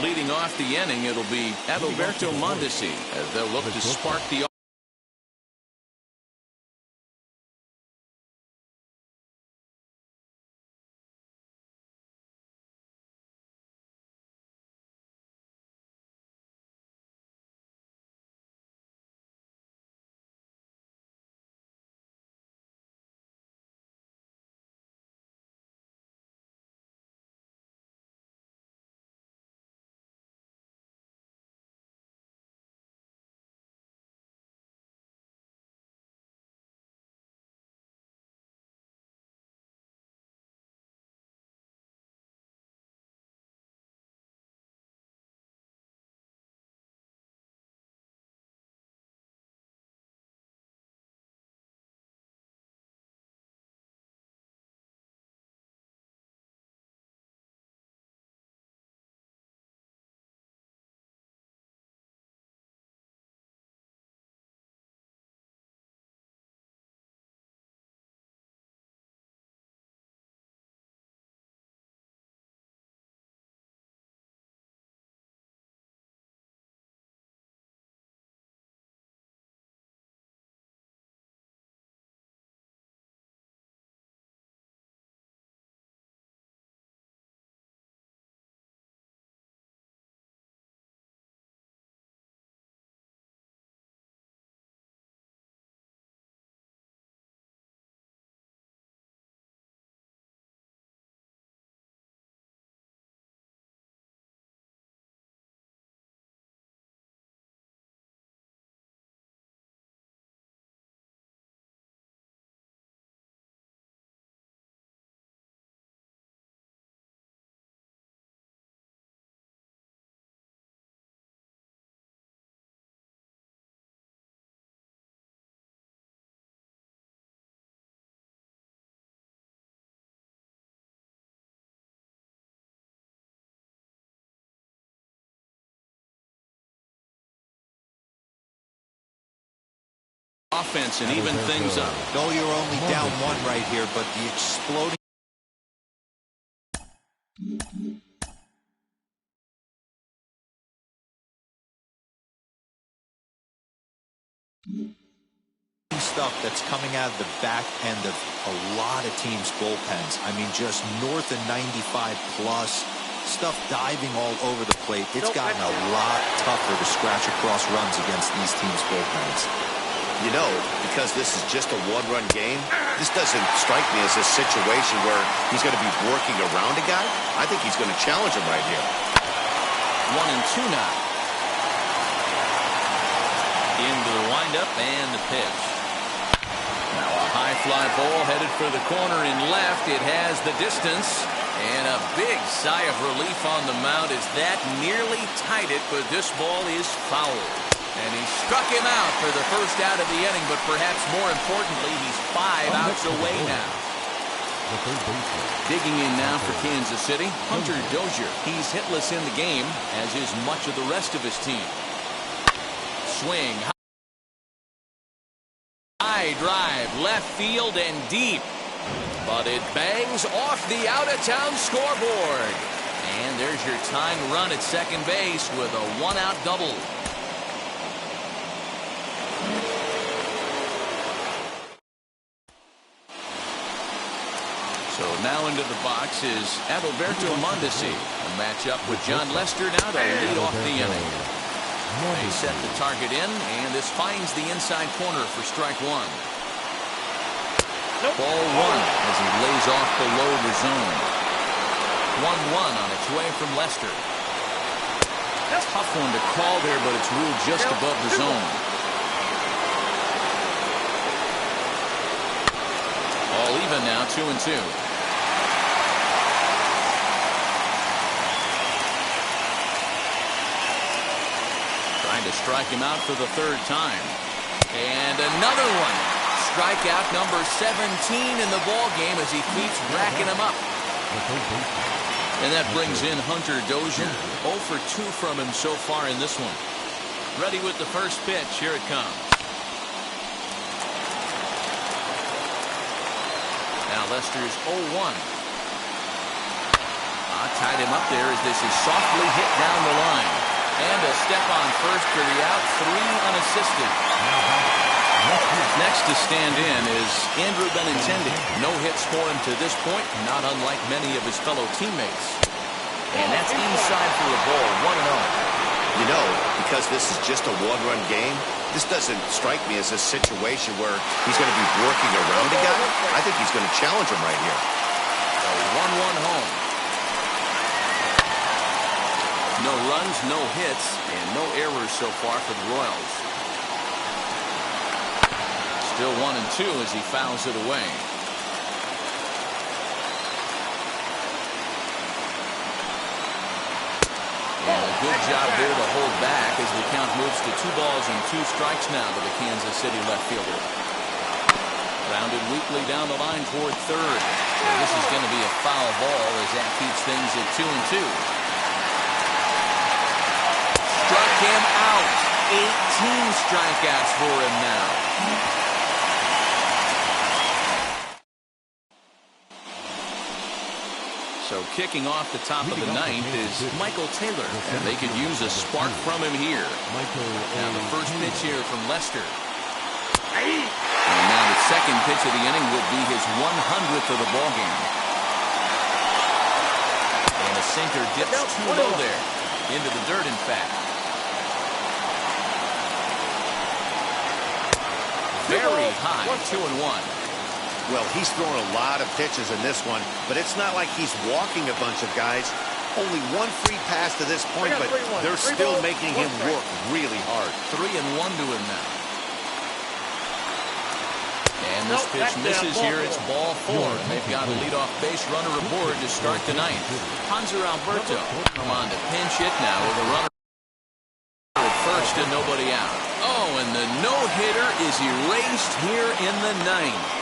Leading off the inning, it'll be Adalberto Mondesi as they'll look to spark the offense and even things up. Dozier only down one right here, but the exploding stuff that's coming out of the back end of a lot of teams' bullpens. I mean, just north of 95 plus. Stuff diving all over the plate. It's gotten a lot tougher to scratch across runs against these teams' bullpens. You know, because this is just a one-run game, this doesn't strike me as a situation where he's going to be working around a guy. I think he's going to challenge him right here. 1-2 now. Into the windup and the pitch. Now a high fly ball headed for the corner in left. It has the distance. And a big sigh of relief on the mound as that nearly tied it, but this ball is foul. And he struck him out for the first out of the inning, but perhaps more importantly, he's 5 outs away now. Digging in now for Kansas City, Hunter Dozier. He's hitless in the game, as is much of the rest of his team. Swing. High drive, left field and deep. But it bangs off the out-of-town scoreboard. And there's your tying run at second base with a one-out double. So now into the box is Adalberto Mondesi. A matchup with John Lester now to lead off the inning. They set the target in, and this finds the inside corner for strike one. Ball one as he lays off below the zone. 1-1 on its way from Lester. Tough one to call there, but it's ruled just above the zone. All even now, 2-2. Trying to strike him out for the third time. And another one. Strikeout number 17 in the ball game as he keeps racking them up. And that brings in Hunter Dozier. 0 for 2 from him so far in this one. Ready with the first pitch. Here it comes. Now Lester's 0-1. tied him up there as this is softly hit down the line. And a step on first for the out, 3 unassisted. Next to stand in is Andrew Benintendi. No hits for him to this point, not unlike many of his fellow teammates. And that's inside for a ball, 1-0. You know, because this is just a one-run game, this doesn't strike me as a situation where he's going to be working around a guy. I think he's going to challenge him right here. A 1-1 home. No runs, no hits, and no errors so far for the Royals. Still 1-2 as he fouls it away. And a good job there to hold back as the count moves to 2 balls and 2 strikes now to the Kansas City left fielder. Grounded weakly down the line toward third. And this is going to be a foul ball as that keeps things at 2-2. Struck him out. 18 strikeouts for him now. So kicking off the top of the ninth is Michael Taylor, and they could use a spark from him here. Now the first pitch here from Lester. And now the second pitch of the inning would be his 100th of the ballgame. And a sinker dips too low there. Into the dirt, in fact. Very high, 2-1. Well, he's throwing a lot of pitches in this one, but it's not like he's walking a bunch of guys. Only 1 free pass to this point, but they're still making him work really hard. 3-1 to him now. And this pitch misses here. It's ball 4. They've got a leadoff base runner aboard to start the ninth. Hanser Alberto come on to pinch hit now with a runner at first and nobody out. Oh, and the no-hitter is erased here in the ninth.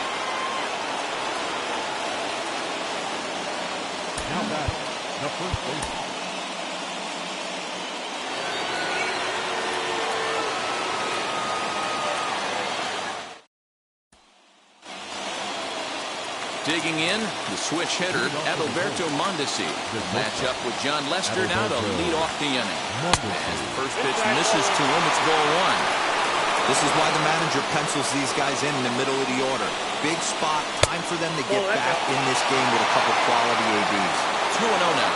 Now back, the first base. Digging in, the switch hitter, Adalberto Mondesi. Match up with John Lester now to lead off the inning. As the first pitch misses to him, it's ball 1. This is why the manager pencils these guys in the middle of the order. Big spot, time for them to get back in this game with a couple quality ABs. 2-0 now.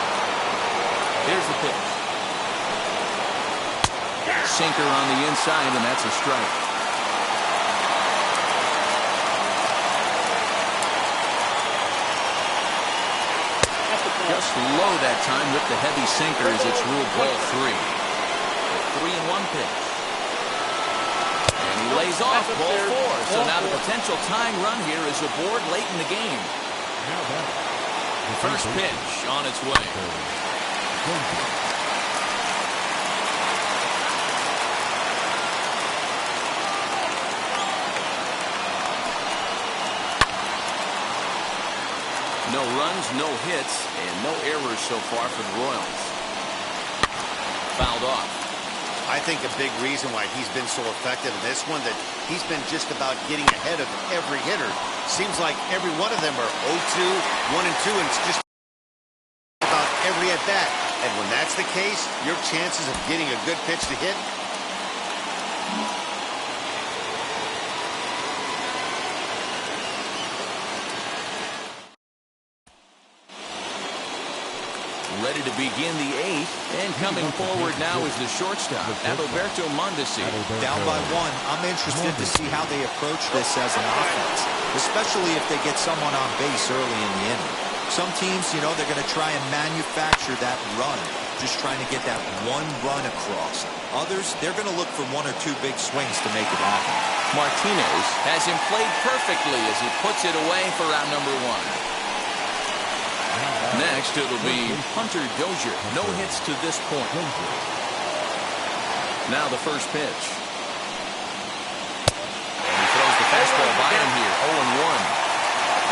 Here's the pitch. Sinker on the inside, and that's a strike. Just low that time with the heavy sinker as it's ruled ball 3. A 3-1 pitch. And he lays off ball 4. So now the potential tying run here is aboard late in the game. First pitch on its way. No runs, no hits, and no errors so far for the Royals. Fouled off. I think a big reason why he's been so effective in this one, that he's been just about getting ahead of every hitter. Seems like every one of them are 0-2, 1-2, and it's just about every at-bat. And when that's the case, your chances of getting a good pitch to hit ready to begin the 8th, and coming forward now is the shortstop, Adalberto Mondesi. Down by 1, I'm interested to see how they approach this as an offense, especially if they get someone on base early in the inning. Some teams, you know, they're going to try and manufacture that run, just trying to get that one run across. Others, they're going to look for 1 or 2 big swings to make it happen. Martinez has him played perfectly as he puts it away for round number 1. Next, it'll be Hunter Dozier. No hits to this point. Now the first pitch. And he throws the fastball by him here. 0-1.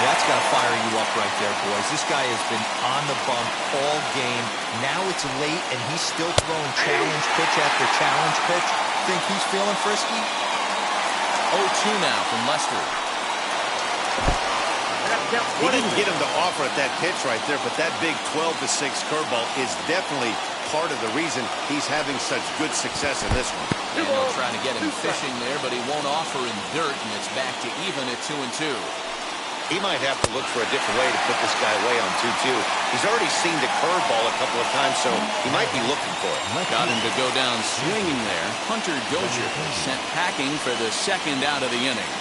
That's got to fire you up right there, boys. This guy has been on the bump all game. Now it's late, and he's still throwing challenge pitch after challenge pitch. Think he's feeling frisky? 0-2 now from Lester. He didn't get him to offer at that pitch right there, but that big 12-6 curveball is definitely part of the reason he's having such good success in this one. And they'll try to get him fishing there, but he won't offer in dirt, and it's back to even at 2-2. He might have to look for a different way to put this guy away on 2-2. He's already seen the curveball a couple of times, so he might be looking for it. Got him to go down swinging there. Hunter Dozier sent packing for the second out of the inning.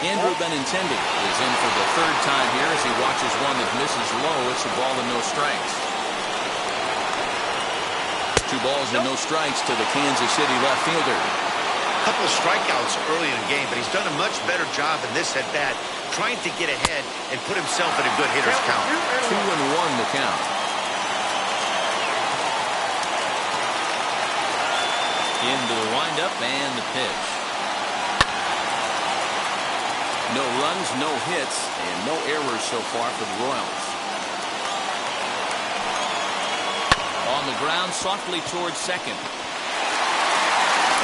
Andrew Benintendi is in for the third time here as he watches one that misses low. It's a ball and no strikes. 2 balls and no strikes to the Kansas City left fielder. A couple of strikeouts early in the game, but he's done a much better job in this at-bat trying to get ahead and put himself in a good hitter's count. 2-1 the count. Into the windup and the pitch. No runs, no hits, and no errors so far for the Royals. On the ground, softly towards second.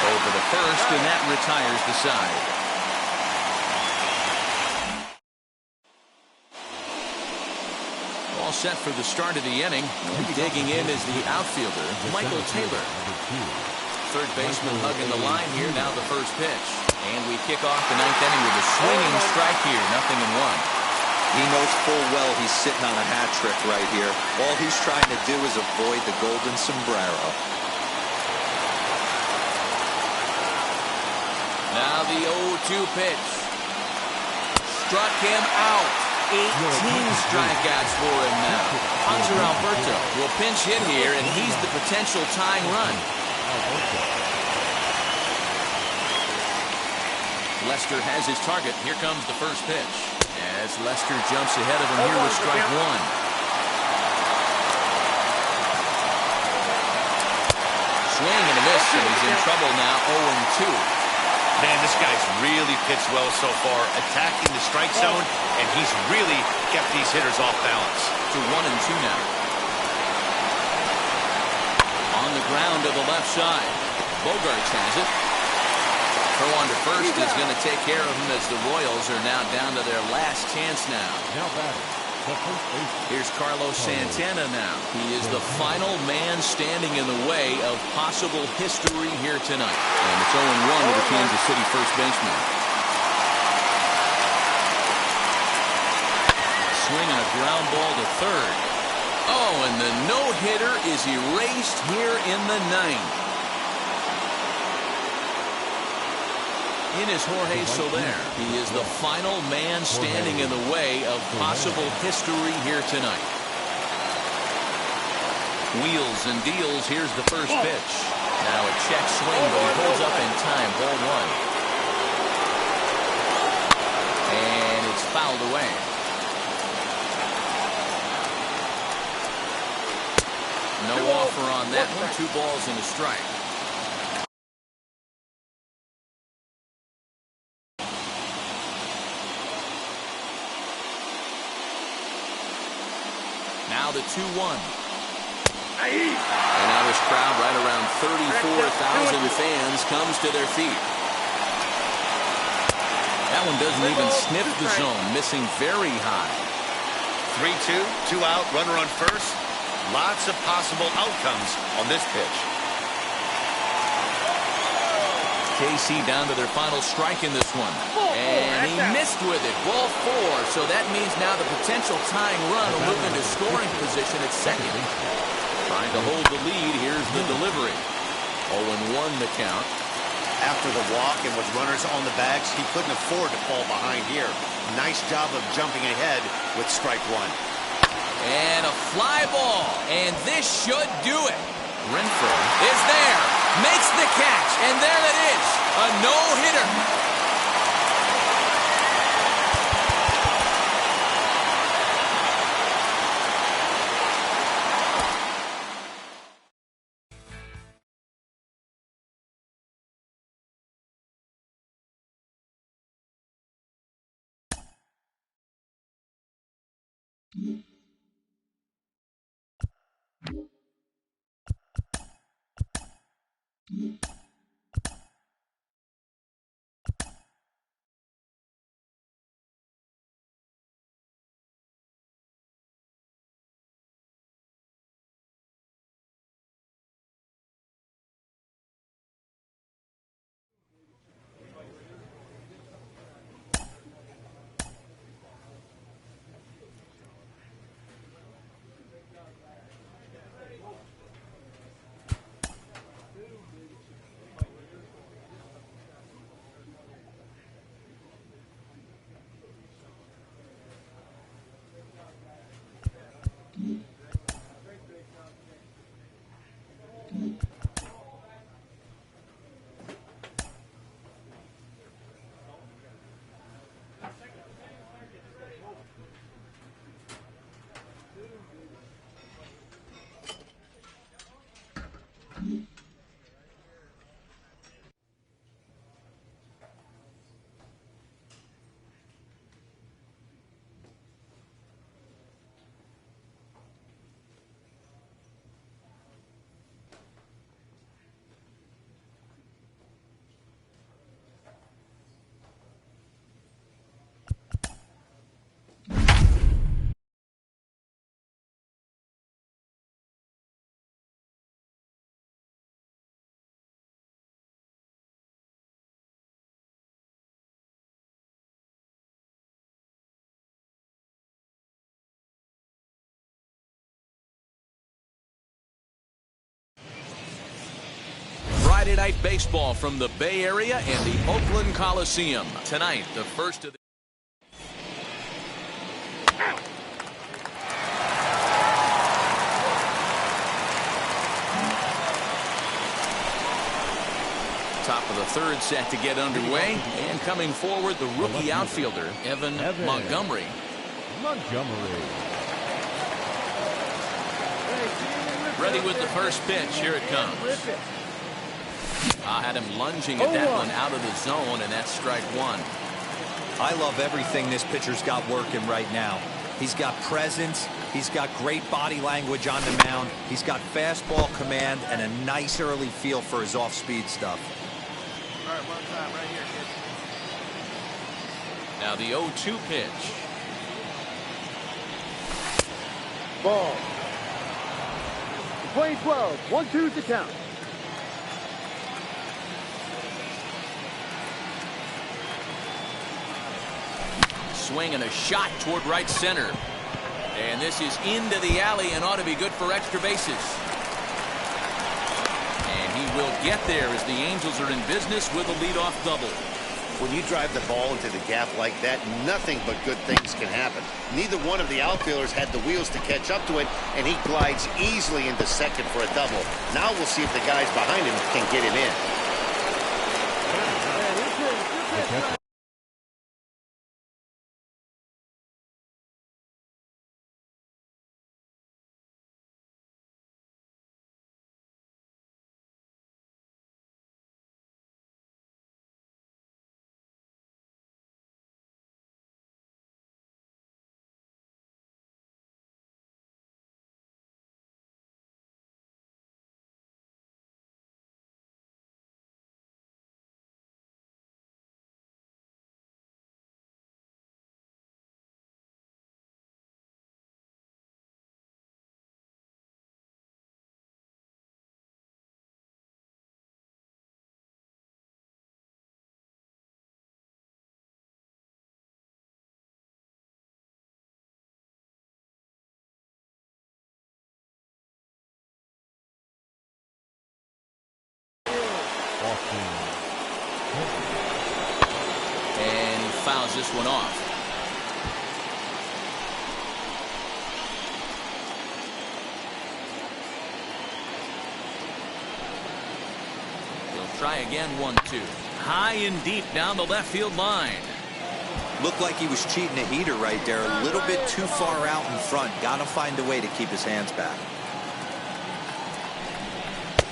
Over the first, and that retires the side. All set for the start of the inning. Digging in is the outfielder, Michael Taylor. Third baseman hugging the line here. Now the first pitch. And we kick off the 9th inning with a swinging strike here. 0-1. He knows full well he's sitting on a hat trick right here. All he's trying to do is avoid the golden sombrero. Now the 0-2 pitch. Struck him out. 18 strikeouts for him now. Hanser Alberto will pinch hit here, and he's the potential tying run. Lester has his target. Here comes the first pitch. As Lester jumps ahead of him here with strike 1. Swing and a miss, and he's in trouble now. 0-2. Man, this guy's really pitched well so far, attacking the strike zone, and he's really kept these hitters off balance. To 1-2 now. On the ground to the left side. Bogarts has it. Throw on to first is going to take care of him as the Royals are now down to their last chance now. Now batting, the first baseman. Here's Carlos Santana now. He is the final man standing in the way of possible history here tonight. And it's 0-1 to the Kansas City first baseman. Swing and a ground ball to third. Oh, and the no-hitter is erased here in the 9th. In is Jorge Soler. He is the final man standing in the way of possible history here tonight. Wheels and deals. Here's the first pitch. Now a check swing, but he holds up in time. Ball 1. And it's fouled away. No offer on that one. 2 balls and a strike. Now the 2-1. And now this crowd, right around 34,000 fans, comes to their feet. That one doesn't even sniff the zone, missing very high. 3-2, 2 out, runner on first. Lots of possible outcomes on this pitch. KC down to their final strike in this one. And he missed with it. Ball 4. So that means now the potential tying run will move into scoring position at second. Trying to hold the lead. Here's the delivery. 0-1 the count. After the walk and with runners on the bags, he couldn't afford to fall behind here. Nice job of jumping ahead with strike 1. And a fly ball. And this should do it. Renfroe is there. Makes the catch. And there it is. A no-hitter. Friday Night Baseball from the Bay Area and the Oakland Coliseum. Tonight, the first of the top of the third set to get underway, and coming forward, the rookie outfielder, Evan Montgomery. Ready with the first pitch. Here it comes. I had him lunging at that one out of the zone, and that's strike one. I love everything this pitcher's got working right now. He's got presence. He's got great body language on the mound. He's got fastball command and a nice early feel for his off-speed stuff. All right, one time right here, kids. Now the 0-2 pitch. Ball. Playing 12. 1-2 to count. Swing and a shot toward right center. And this is into the alley and ought to be good for extra bases. And he will get there as the Angels are in business with a leadoff double. When you drive the ball into the gap like that, nothing but good things can happen. Neither one of the outfielders had the wheels to catch up to it, and he glides easily into second for a double. Now we'll see if the guys behind him can get him in. And he fouls this one off. He'll try again. 1-2. High and deep down the left field line. Looked like he was cheating a heater right there. A little bit too far out in front. Got to find a way to keep his hands back.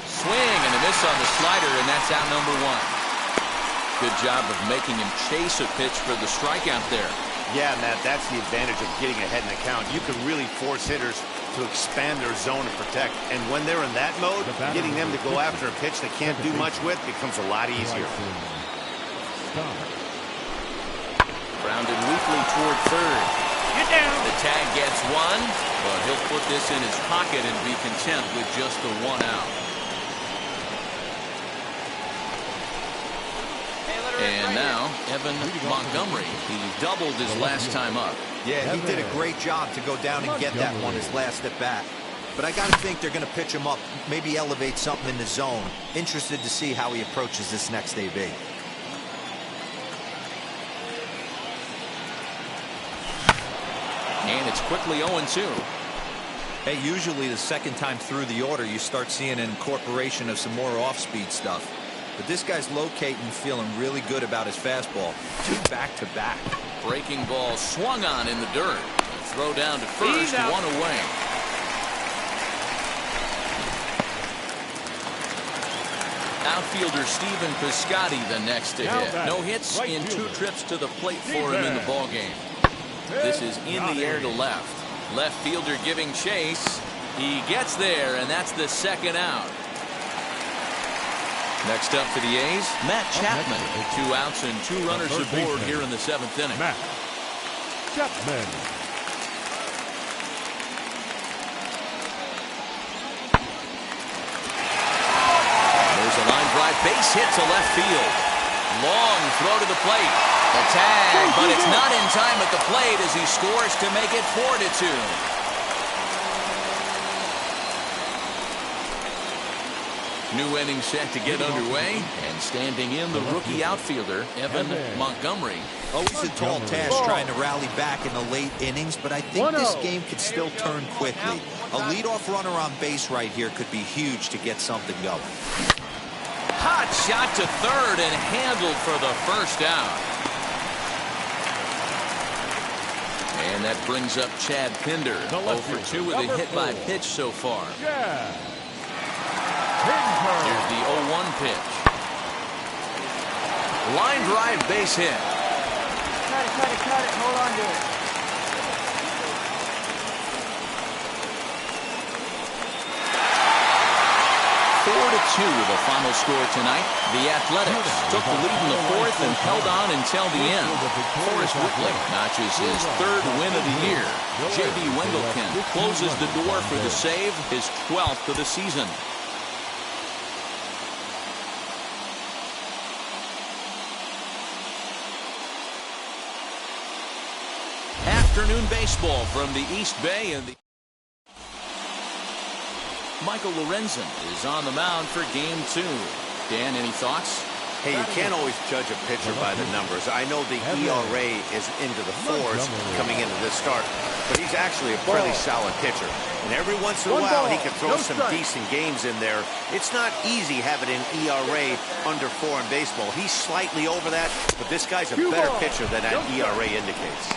Swing and a miss on the slider, and that's out number one. Good job of making him chase a pitch for the strikeout there. Yeah, Matt, that's the advantage of getting ahead in the count. You can really force hitters to expand their zone and protect. And when they're in that mode, getting them to go after a pitch they can't do much with becomes a lot easier. Grounded weakly toward third. Get down. The tag gets one, but he'll put this in his pocket and be content with just the one out. And now, Evan Montgomery. He doubled his last time up. Yeah, he did a great job to go down and get that one his last at bat. But I got to think they're going to pitch him up, maybe elevate something in the zone. Interested to see how he approaches this next AB. And it's quickly 0-2. Hey, usually the second time through the order, you start seeing an incorporation of some more off-speed stuff. But this guy's locating and feeling really good about his fastball. 2 back-to-back. Breaking ball swung on in the dirt. Throw down to first, one away. Outfielder Stephen Piscotty the next to hit. No hits in 2 trips to the plate for him in the ballgame. This is in the air to left. Left fielder giving chase. He gets there, and that's the second out. Next up for the A's, Matt Chapman. 2 outs and 2 runners aboard here in the 7th inning. Matt Chapman. There's a line drive, base hit to left field. Long throw to the plate. The tag, but it's not in time at the plate as he scores to make it 4-2. New inning set to get underway, and standing in the rookie outfielder, Evan Montgomery. Always a tall task trying to rally back in the late innings, but I think this game could still turn quickly. A leadoff runner on base right here could be huge to get something going. Hot shot to third and handled for the first out. And that brings up Chad Pinder. 0 for 2 with a hit by pitch so far. Here's the 0-1 pitch. Line drive base hit. Cut it. Hold on to it. Two with the final score tonight. The Athletics took the lead in the fourth and held on until the end. Forrest Whitley notches his 3rd win of the year. J.B. Wendelken closes the door for the save, his 12th of the season. Afternoon baseball from the East Bay and the Michael Lorenzen is on the mound for game 2. Dan, any thoughts? Hey, you can't always judge a pitcher by the numbers. I know the ERA is into the 4s coming into this start, but he's actually a pretty solid pitcher. And every once in a while, he can throw some decent games in there. It's not easy having an ERA under 4 in baseball. He's slightly over that, but this guy's a better pitcher than that ERA indicates.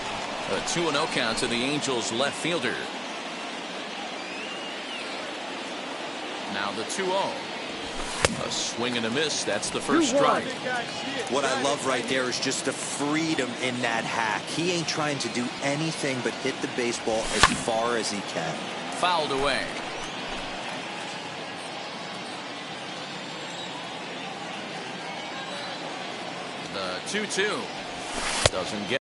A 2-0 count to the Angels left fielder. Now the 2-0. A swing and a miss. That's the first strike. What I love right there is just the freedom in that hack. He ain't trying to do anything but hit the baseball as far as he can. Fouled away. The 2-2. Doesn't get.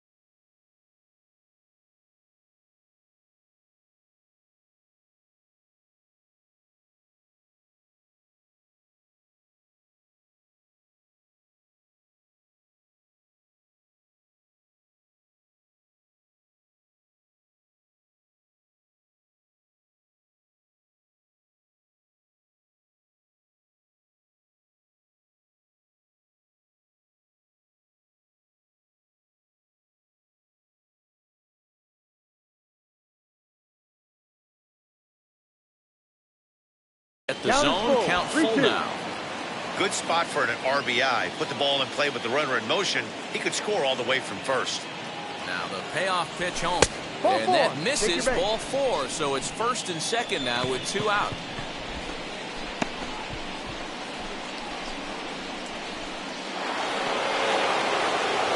At the zone, count full now. Good spot for an RBI. Put the ball in play with the runner in motion. He could score all the way from first. Now the payoff pitch home. And that misses ball 4. So it's 1st and 2nd now with 2 out.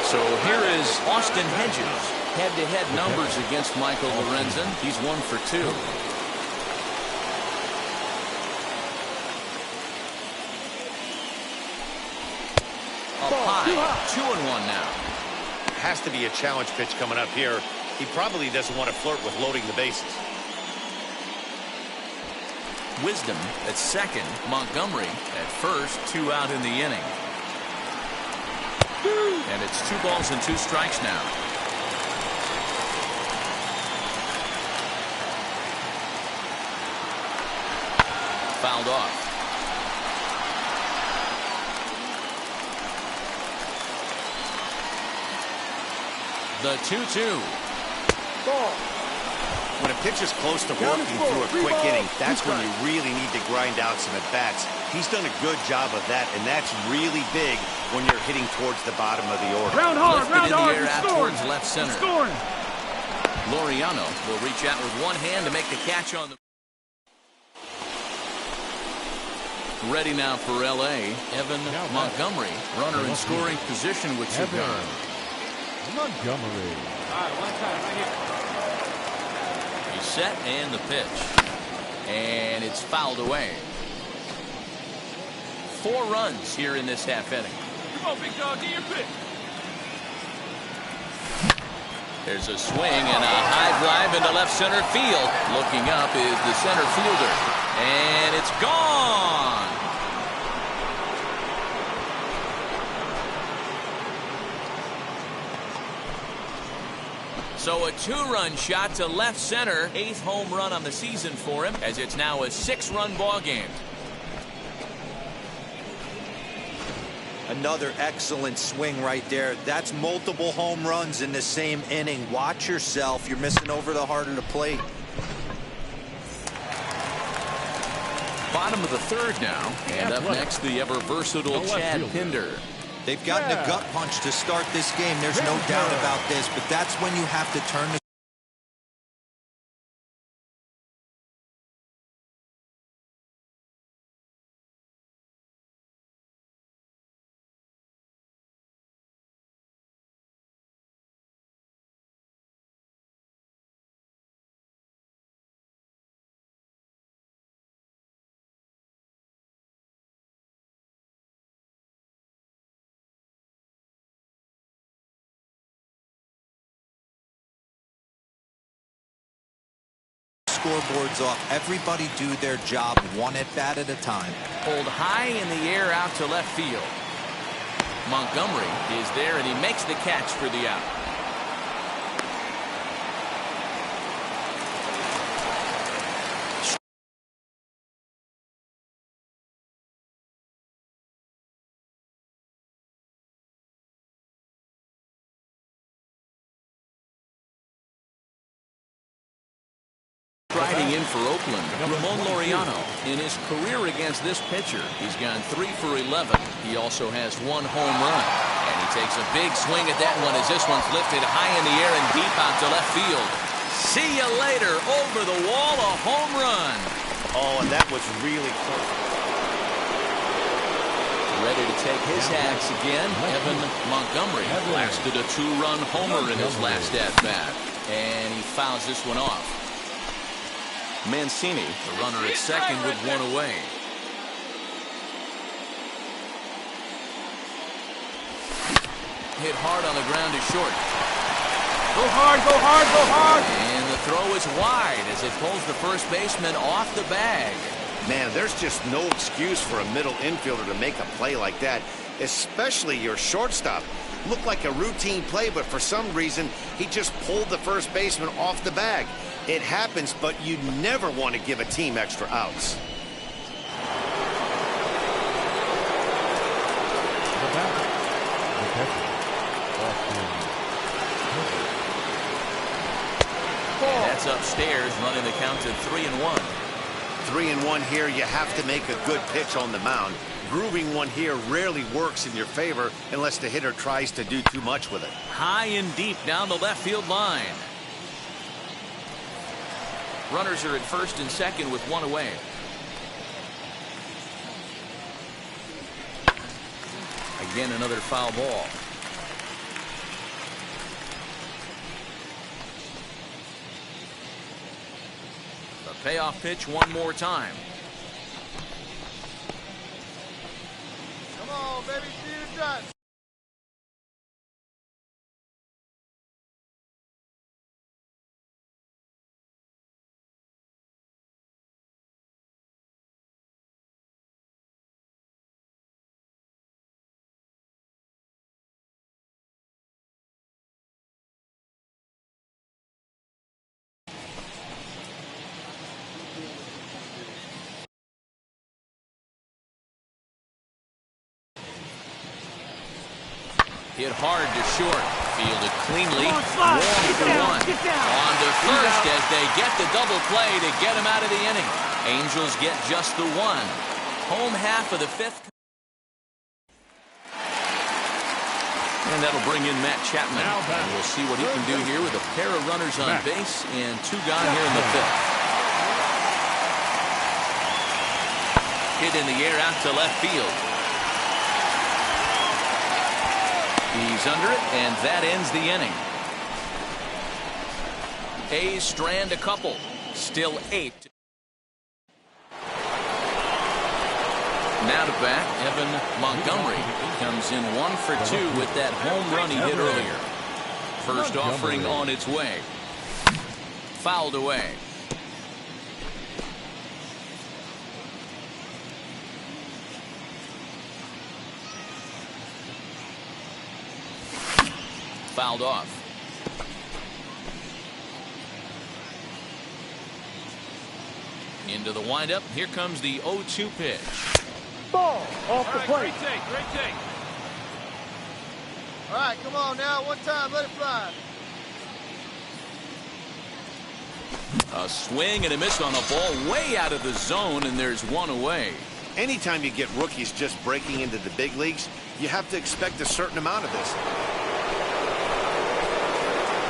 So here is Austin Hedges. Head-to-head numbers against Michael Lorenzen. He's 1 for 2. Up high, 2-1 now. Has to be a challenge pitch coming up here. He probably doesn't want to flirt with loading the bases. Wisdom at 2nd, Montgomery at 1st, 2 out in the inning. And it's 2 balls and 2 strikes now. Fouled off. The 2-2. When a pitcher's close to working through a quick inning, that's when you really need to grind out some at-bats. He's done a good job of that, and that's really big when you're hitting towards the bottom of the order. Lifted in the air out towards left center. Laureano will reach out with one hand to make the catch on the. Ready now for L.A. Evan Montgomery, runner in scoring position with 2 gone. Montgomery. All right, one time right here. He's set and the pitch. And it's fouled away. 4 runs here in this half inning. Come on, big dog, get your pitch. There's a swing and a high drive into left center field. Looking up is the center fielder. And it's gone. So a 2-run shot to left center. 8th home run on the season for him, as it's now a 6-run ball game. Another excellent swing right there. That's multiple home runs in the same inning. Watch yourself. You're missing over the heart of the plate. Bottom of the third now. And up next, the ever-versatile Chad Pinder. They've gotten a gut punch to start this game. There's no doubt about this, but that's when you have to turn the scoreboards off. Everybody do their job one at bat at a time. Pulled high in the air out to left field. Montgomery is there, and he makes the catch for the out. Riding in for Oakland, Ramon Laureano. In his career against this pitcher, he's gone 3 for 11. He also has 1 home run. And he takes a big swing at that one as this one's lifted high in the air and deep out to left field. See you later. Over the wall, a home run. Oh, and that was really close. Ready to take his hacks again. Evan Montgomery blasted a 2-run homer in his last at-bat. And he fouls this one off. Mancini, the runner at second with 1 away. Hit hard on the ground to short. Go hard, go hard, go hard. And the throw is wide as it pulls the first baseman off the bag. Man, there's just no excuse for a middle infielder to make a play like that, especially your shortstop. Looked like a routine play, but for some reason, he just pulled the first baseman off the bag. It happens, but you never want to give a team extra outs. That's upstairs, running the count to 3-1. 3-1 here. You have to make a good pitch on the mound. Grooving one here rarely works in your favor unless the hitter tries to do too much with it. High and deep down the left field line. Runners are at first and second with 1 away. Again, another foul ball. The payoff pitch one more time. Come on, baby, see you done. Hit hard to short. Fielded cleanly. Warm for 1. On to first as they get the double play to get him out of the inning. Angels get just the 1. Home half of the 5th. And that'll bring in Matt Chapman. And we'll see what he can do here with a pair of runners on base and 2 gone here in the 5th. Hit in the air out to left field. He's under it, and that ends the inning. A's strand a couple. Still 8. Now to bat, Evan Montgomery comes in 1 for 2 with that home run he hit earlier. First offering on its way. Fouled away. Fouled off. Into the windup. Here comes the 0-2 pitch. Ball off the plate. Great take, great take. All right, come on now. One time, let it fly. A swing and a miss on a ball way out of the zone, and there's one away. Anytime you get rookies just breaking into the big leagues, you have to expect a certain amount of this.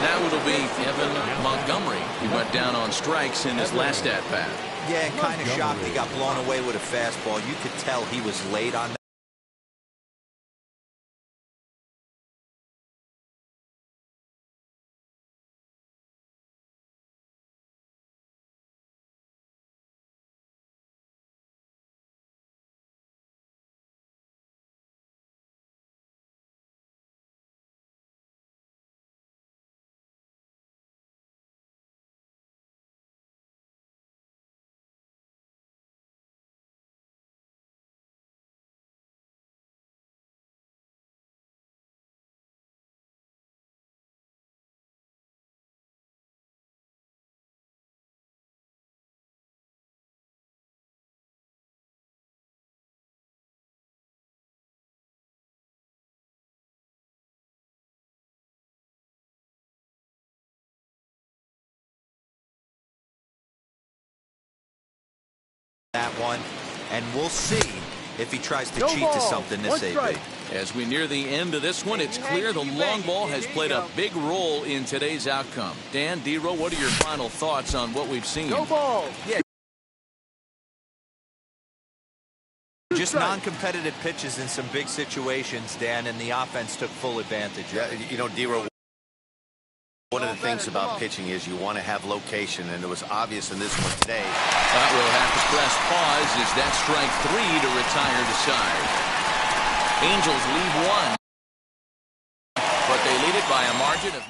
Now it'll be Evan Montgomery. He went down on strikes in his last at-bat. Yeah, kind of shocked he got blown away with a fastball. You could tell he was late on that. That one, and we'll see if he tries to cheat to something this AB. As we near the end of this one, it's clear the long ball has played a big role in today's outcome. Dan, D-Row, what are your final thoughts on what we've seen? Go ball. Yeah. Just non-competitive pitches in some big situations, Dan, and the offense took full advantage. Yeah, you know, D-Row, one of the things about pitching is you want to have location, and it was obvious in this one today. That will have to press pause as that strike 3 to retire the side. Angels leave one, but they lead it by a margin of...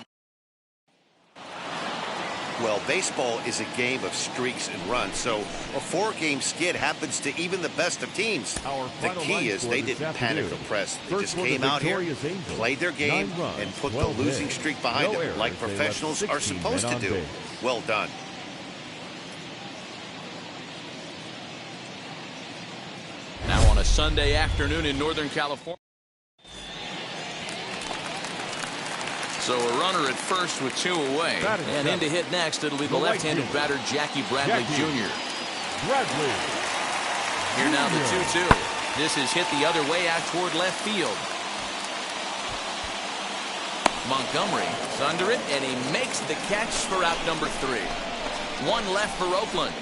Well, baseball is a game of streaks and runs, so a 4-game skid happens to even the best of teams. The key is they didn't panic or press. They just came out here, played their game, and put the losing streak behind them, like professionals are supposed to do. Well done. Now on a Sunday afternoon in Northern California. So a runner at first with 2 away. And in to hit next, it'll be the left-handed batter, Jackie Bradley Jr. Here now the 2-2. This is hit the other way out toward left field. Montgomery is under it, and he makes the catch for out number 3. 1 left for Oakland.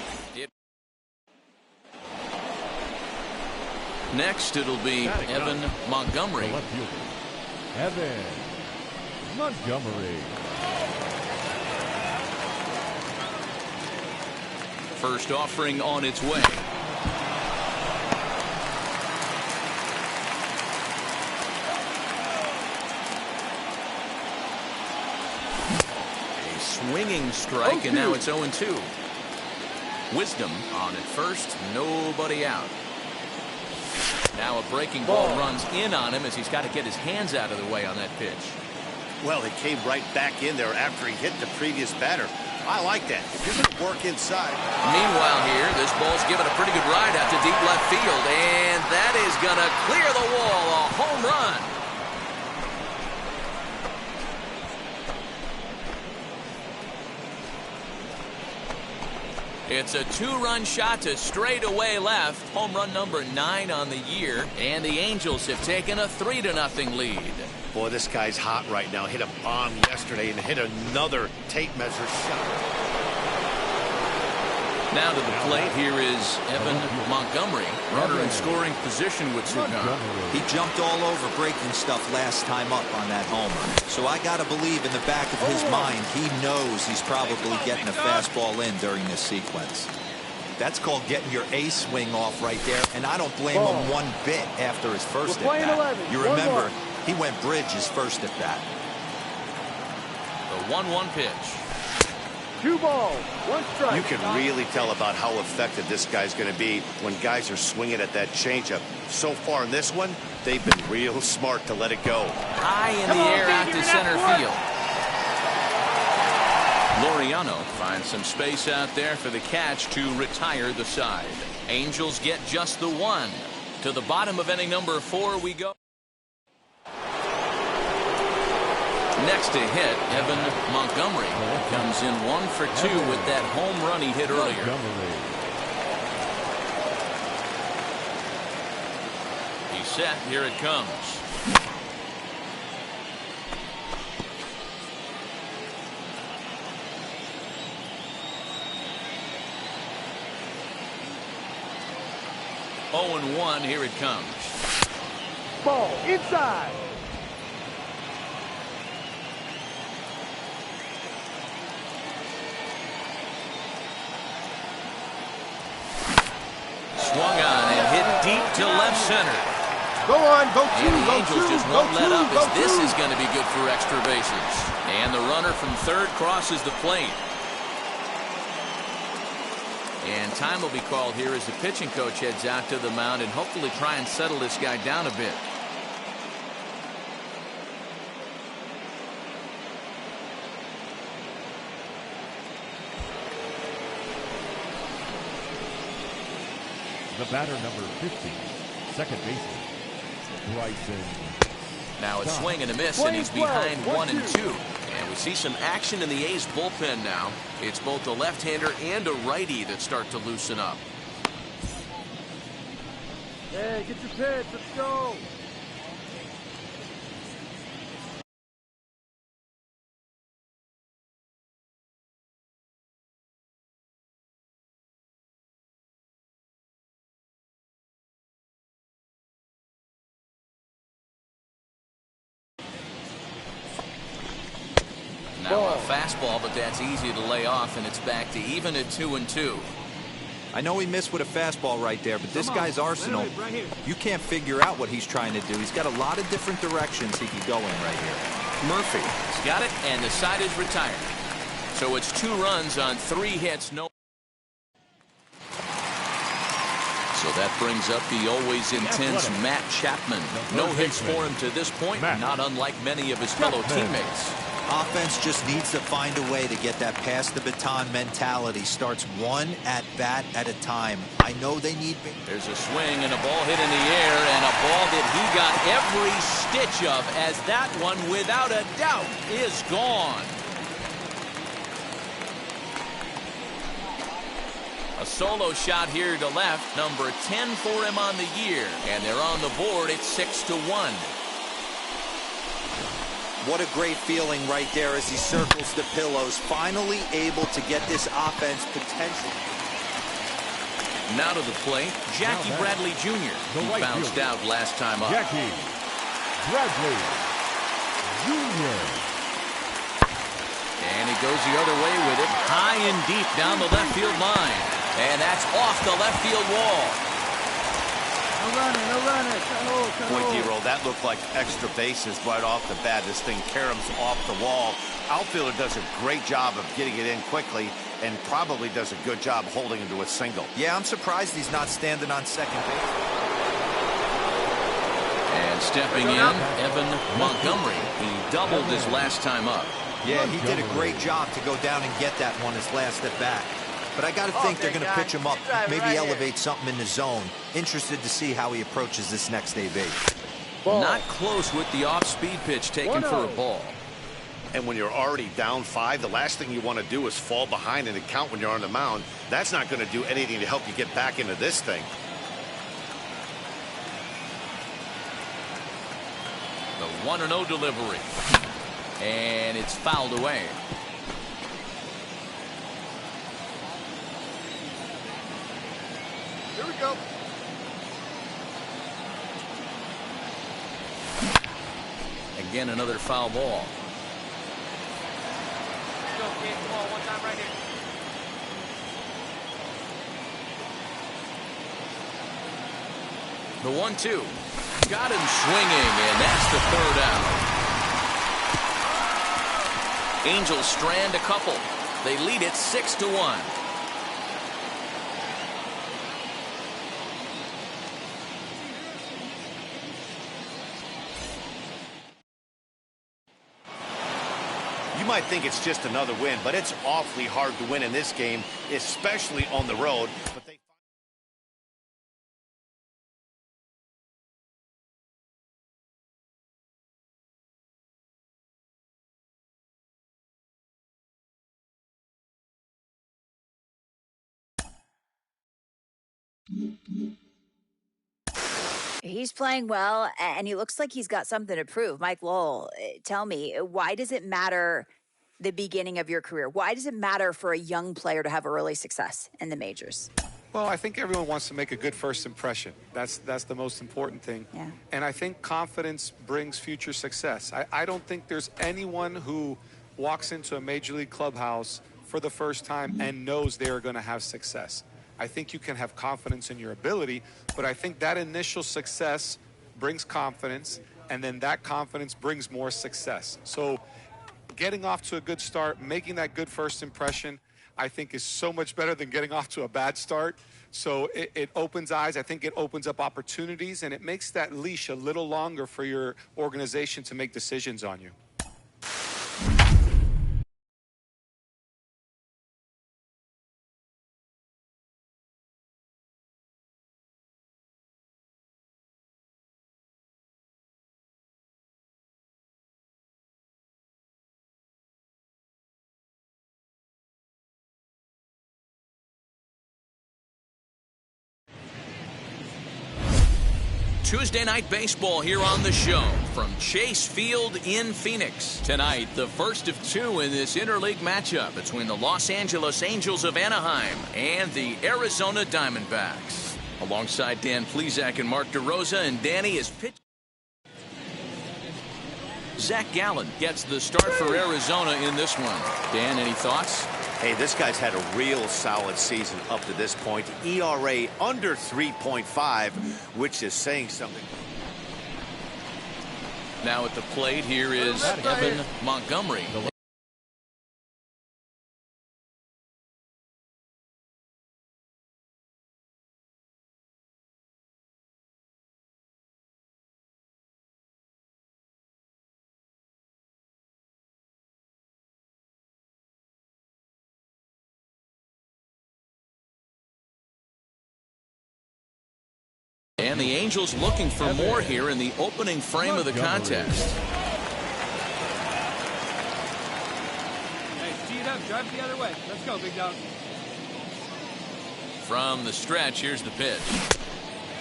Next, it'll be Evan Montgomery. Evan Montgomery. First offering on its way. A swinging strike, and now it's 0-2. Wisdom on at first, nobody out. Now a breaking ball runs in on him as he's got to get his hands out of the way on that pitch. Well, it came right back in there after he hit the previous batter. I like that. If you're going to work inside. Meanwhile here, this ball's given a pretty good ride out to deep left field, and that is going to clear the wall. A home run. It's a 2-run shot to straightaway left. Home run number 9 on the year, and the Angels have taken a 3-0 lead. Boy, this guy's hot right now. Hit a bomb yesterday and hit another tape measure shot. Now to the plate, here is Evan Montgomery, runner in scoring position with Santana. He jumped all over breaking stuff last time up on that homer. So I got to believe in the back of his mind, he knows he's probably getting a fastball in during this sequence. That's called getting your A swing off right there, and I don't blame him one bit after his first at-bat. You remember, he went bridge his first at-bat. The 1-1 pitch. 2 balls, 1 strike. You can really tell about how effective this guy's going to be when guys are swinging at that changeup. So far in this one, they've been real smart to let it go. High in the air out to center field. Laureano finds some space out there for the catch to retire the side. Angels get just the 1. To the bottom of inning number 4 we go. Next to hit, Evan Montgomery comes in 1 for 2 with that home run he hit earlier. He's set. Here it comes. Oh and 1. Here it comes. Ball inside. Swung on and hit deep to left center. Go on, go two, And the go Angels two, just go won't let two, up go as this two. is going to be good for extra bases. And the runner from third crosses the plate. And time will be called here as the pitching coach heads out to the mound and hopefully try and settle this guy down a bit. The batter number 15, second baseman, Bryson. Now it's swing and a miss, and he's behind 1 and 2. And we see some action in the A's bullpen now. It's both a left-hander and a righty that start to loosen up. Hey, get your pitch. Let's go. Now a fastball, but that's easy to lay off, and it's back to even at 2 and 2. I know he missed with a fastball right there, but this guy's arsenal, you can't figure out what he's trying to do. He's got a lot of different directions he could go in right here. Murphy has got it, and the side is retired. So it's 2 runs on 3 hits, no. So that brings up the always intense Matt Chapman. No hits for him to this point, not unlike many of his fellow teammates. Offense just needs to find a way to get that pass the baton mentality. Starts one at bat at a time. I know they need. There's a swing and a ball hit in the air, and a ball that he got every stitch of, as that one, without a doubt, is gone. A solo shot here to left, number 10 for him on the year, and they're on the board at 6-1. What a great feeling right there as he circles the pillows. Finally able to get this offense potential. Now to the plate, Jackie Bradley Jr. He bounced out last time up. Jackie Bradley Jr. And he goes the other way with it, high and deep down the left field line. And that's off the left field wall. No running. Boy, D-Roll, that looked like extra bases right off the bat. This thing caroms off the wall. Outfielder does a great job of getting it in quickly and probably does a good job holding him to a single. Yeah, I'm surprised he's not standing on second base. And stepping in, Evan Montgomery. He doubled his last time up. Yeah, he did a great job to go down and get that one his last at bat. But I got to think they're going to pitch him up, maybe elevate something in the zone. Interested to see how he approaches this next AB. Not close with the off-speed pitch taken for a ball. And when you're already down 5, the last thing you want to do is fall behind in the count when you're on the mound. That's not going to do anything to help you get back into this thing. The 1-0 delivery. And it's fouled away. Here we go. Again, another foul ball. Go, kid. Come on, one time right here. The 1-2. Got him swinging, and that's the 3rd out. Angels strand a couple. They lead it 6-1. You might think it's just another win, but it's awfully hard to win in this game, especially on the road. But they He's playing well, and he looks like he's got something to prove. Mike Lowell, tell me, why does it matter the beginning of your career? Why does it matter for a young player to have early success in the majors? Well, I think everyone wants to make a good first impression. That's the most important thing. Yeah. And I think confidence brings future success. I don't think there's anyone who walks into a major league clubhouse for the first time and knows they're going to have success. I think you can have confidence in your ability, but I think that initial success brings confidence, and then that confidence brings more success. So getting off to a good start, making that good first impression, I think is so much better than getting off to a bad start. So it opens eyes. I think it opens up opportunities, and it makes that leash a little longer for your organization to make decisions on you. Tuesday night baseball here on the show from Chase Field in Phoenix. Tonight, the first of two in this interleague matchup between the Los Angeles Angels of Anaheim and the Arizona Diamondbacks. Alongside Dan Plesac and Mark DeRosa, and Danny is pitch. Zach Gallen gets the start for Arizona in this one. Dan, any thoughts? Hey, this guy's had a real solid season up to this point. ERA under 3.5, which is saying something. Now at the plate, here is Evan Montgomery. And the Angels looking for more here in the opening frame of the contest. Hey, tee it up, drive the other way. Let's go, big dog. From the stretch, here's the pitch.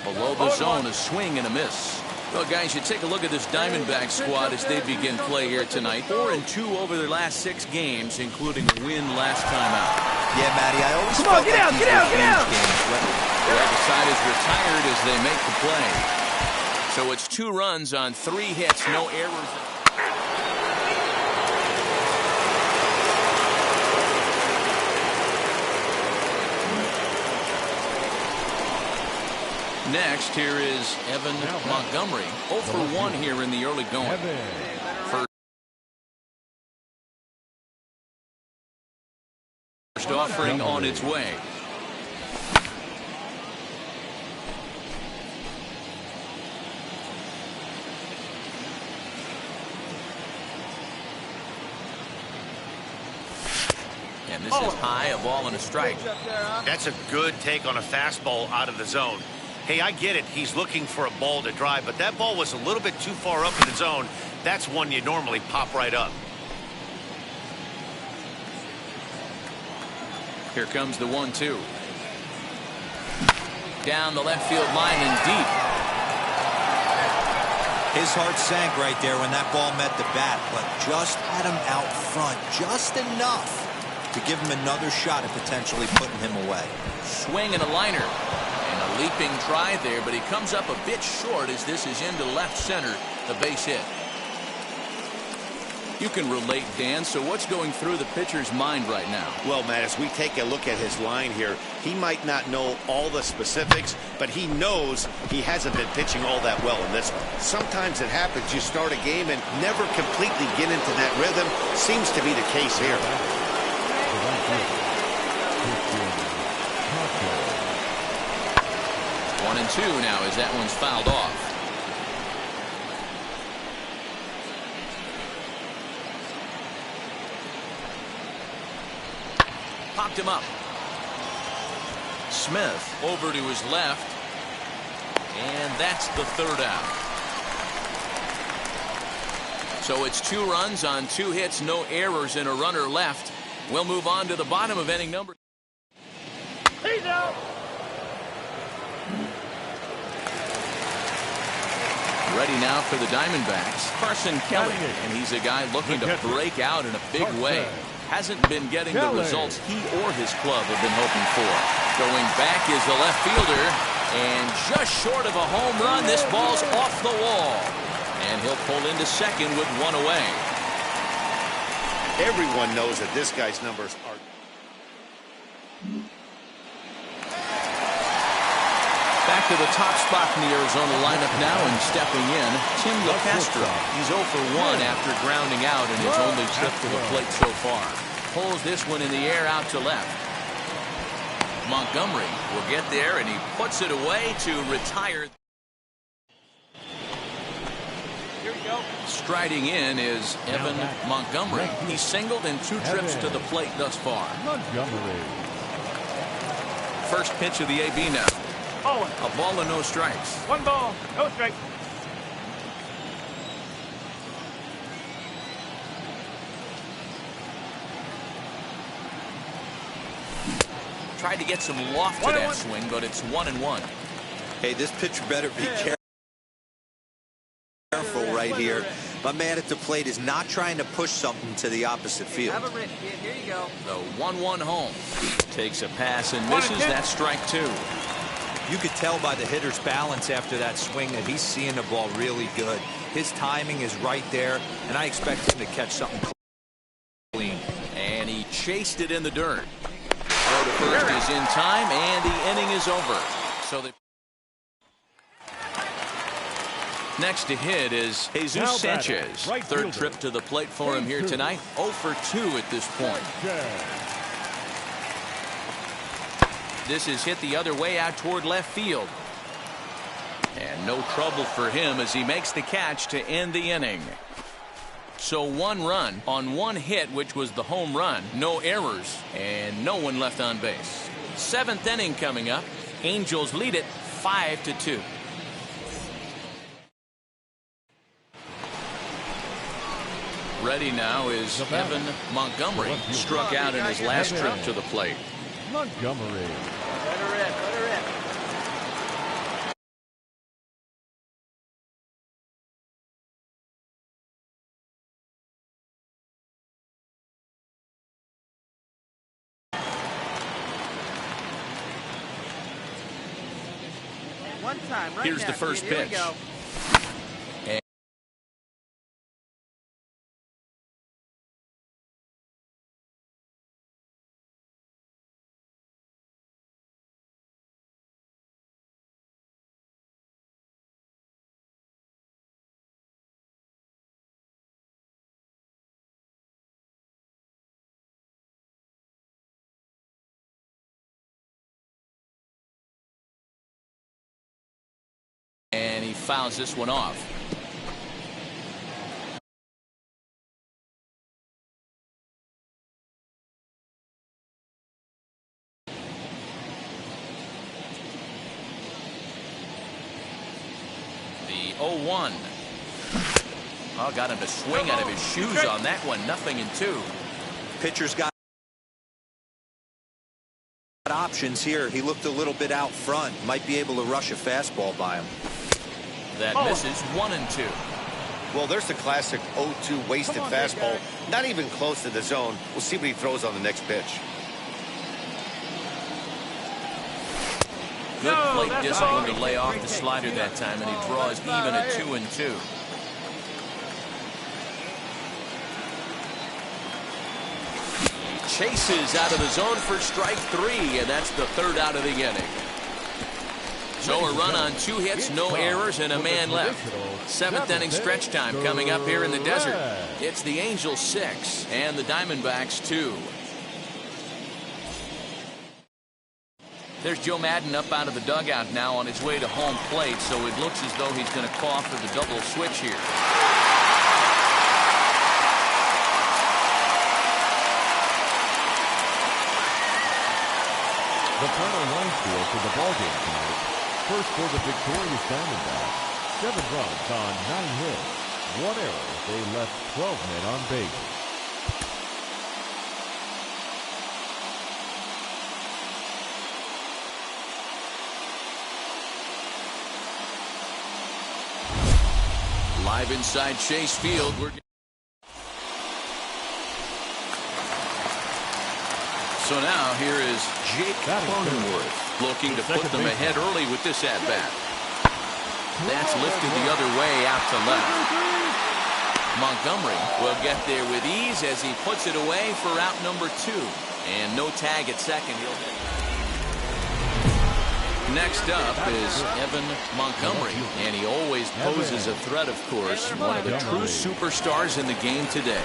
Below the zone, a swing and a miss. Well, guys, you take a look at this Diamondback squad as they begin play here tonight. 4-2 over their last 6 games, including a win last time out. Yeah, Matty, I always Come on, get out, get out, get out! The other side is retired as they make the play. So it's 2 runs on 3 hits, no errors. Next, here is Evan Montgomery. 0 for 1 here in the early going. First offering on its way. And this is high, a ball and a strike. That's a good take on a fastball out of the zone. Hey, I get it. He's looking for a ball to drive, but that ball was a little bit too far up in the zone. That's one you normally pop right up. Here comes the 1-2. Down the left field line and deep. His heart sank right there when that ball met the bat, but just had him out front just enough to give him another shot at potentially putting him away. Swing and a liner. And a leaping try there, but he comes up a bit short as this is into left center, the base hit. You can relate, Dan, so what's going through the pitcher's mind right now? Well, Matt, as we take a look at his line here, he might not know all the specifics, but he knows he hasn't been pitching all that well in this one. Sometimes it happens. You start a game and never completely get into that rhythm. Seems to be the case here. 1-2 now as that one's fouled off. Popped him up. Smith over to his left. And that's the 3rd out. So it's 2 runs on 2 hits, no errors, and a runner left. We'll move on to the bottom of inning number. Hey, now. Ready now for the Diamondbacks, Carson Kelly, and he's a guy looking to break out in a big way. Hasn't been getting the results he or his club have been hoping for. Going back is the left fielder, and just short of a home run, this ball's off the wall. And he'll pull into second with one away. Everyone knows that this guy's numbers are... Back to the top spot in the Arizona lineup now, and stepping in, Tim LeCastro. He's 0 for 1 after grounding out in his only trip to the plate so far. Pulls this one in the air out to left. Montgomery will get there, and he puts it away to retire. Here we go. Striding in is Evan Montgomery. He's singled in 2 trips to the plate thus far. Montgomery. First pitch of the AB now. Oh, A ball and no strikes. 1 ball, no strike. Tried to get some loft to that swing, but it's 1-1. Hey, this pitcher better be careful right here. My man at the plate is not trying to push something to the opposite field. Have a rip, kid. Here you go. The 1-1 home. Takes a pass and misses. That's strike 2. You could tell by the hitter's balance after that swing that he's seeing the ball really good. His timing is right there, and I expect him to catch something clean. And he chased it in the dirt. Throw to first is in time, and the inning is over. So the next to hit is Jesus Sanchez. Right Third fielder. trip to the plate for him here tonight. 0 for 2 at this point. This is hit the other way out toward left field. And no trouble for him as he makes the catch to end the inning. So 1 run on 1 hit, which was the home run. No errors and no one left on base. 7th inning coming up. Angels lead it 5-2. Ready now is Evan Montgomery. Struck out in his last trip to the plate. Montgomery. Let her rip, let her rip. One time, right Here's now, the first kid. Here we pitch. go. And he fouls this one off. The 0-1. Oh, got him to swing out of his shoes on that one. 0-2. Pitcher's got options here. He looked a little bit out front. Might be able to rush a fastball by him. That misses. 1-2. Well, there's the classic 0-2 wasted fastball. Not even close to the zone. We'll see what he throws on the next pitch. Good plate discipline to lay off the slider that time, and he draws even at 2-2. Chases out of the zone for strike 3, and that's the 3rd out of the inning. So a run on 2 hits, no errors, and a man left. 7th inning stretch time coming up here in the desert. It's the Angels 6 and the Diamondbacks 2. There's Joe Madden up out of the dugout now on his way to home plate, so it looks as though he's going to call for the double switch here. The final line score for the ballgame tonight. First for the victorious Diamondbacks. 7 runs on 9 hits. 1 error. They left 12 men on base. Live inside Chase Field. So now here is Jake Cronenworth looking to put them ahead early with this at-bat. That's lifted the other way out to left. Montgomery will get there with ease as he puts it away for out number 2. And no tag at second. He'll hit. Next up is Evan Montgomery, and he always poses a threat, of course. One of the true superstars in the game today.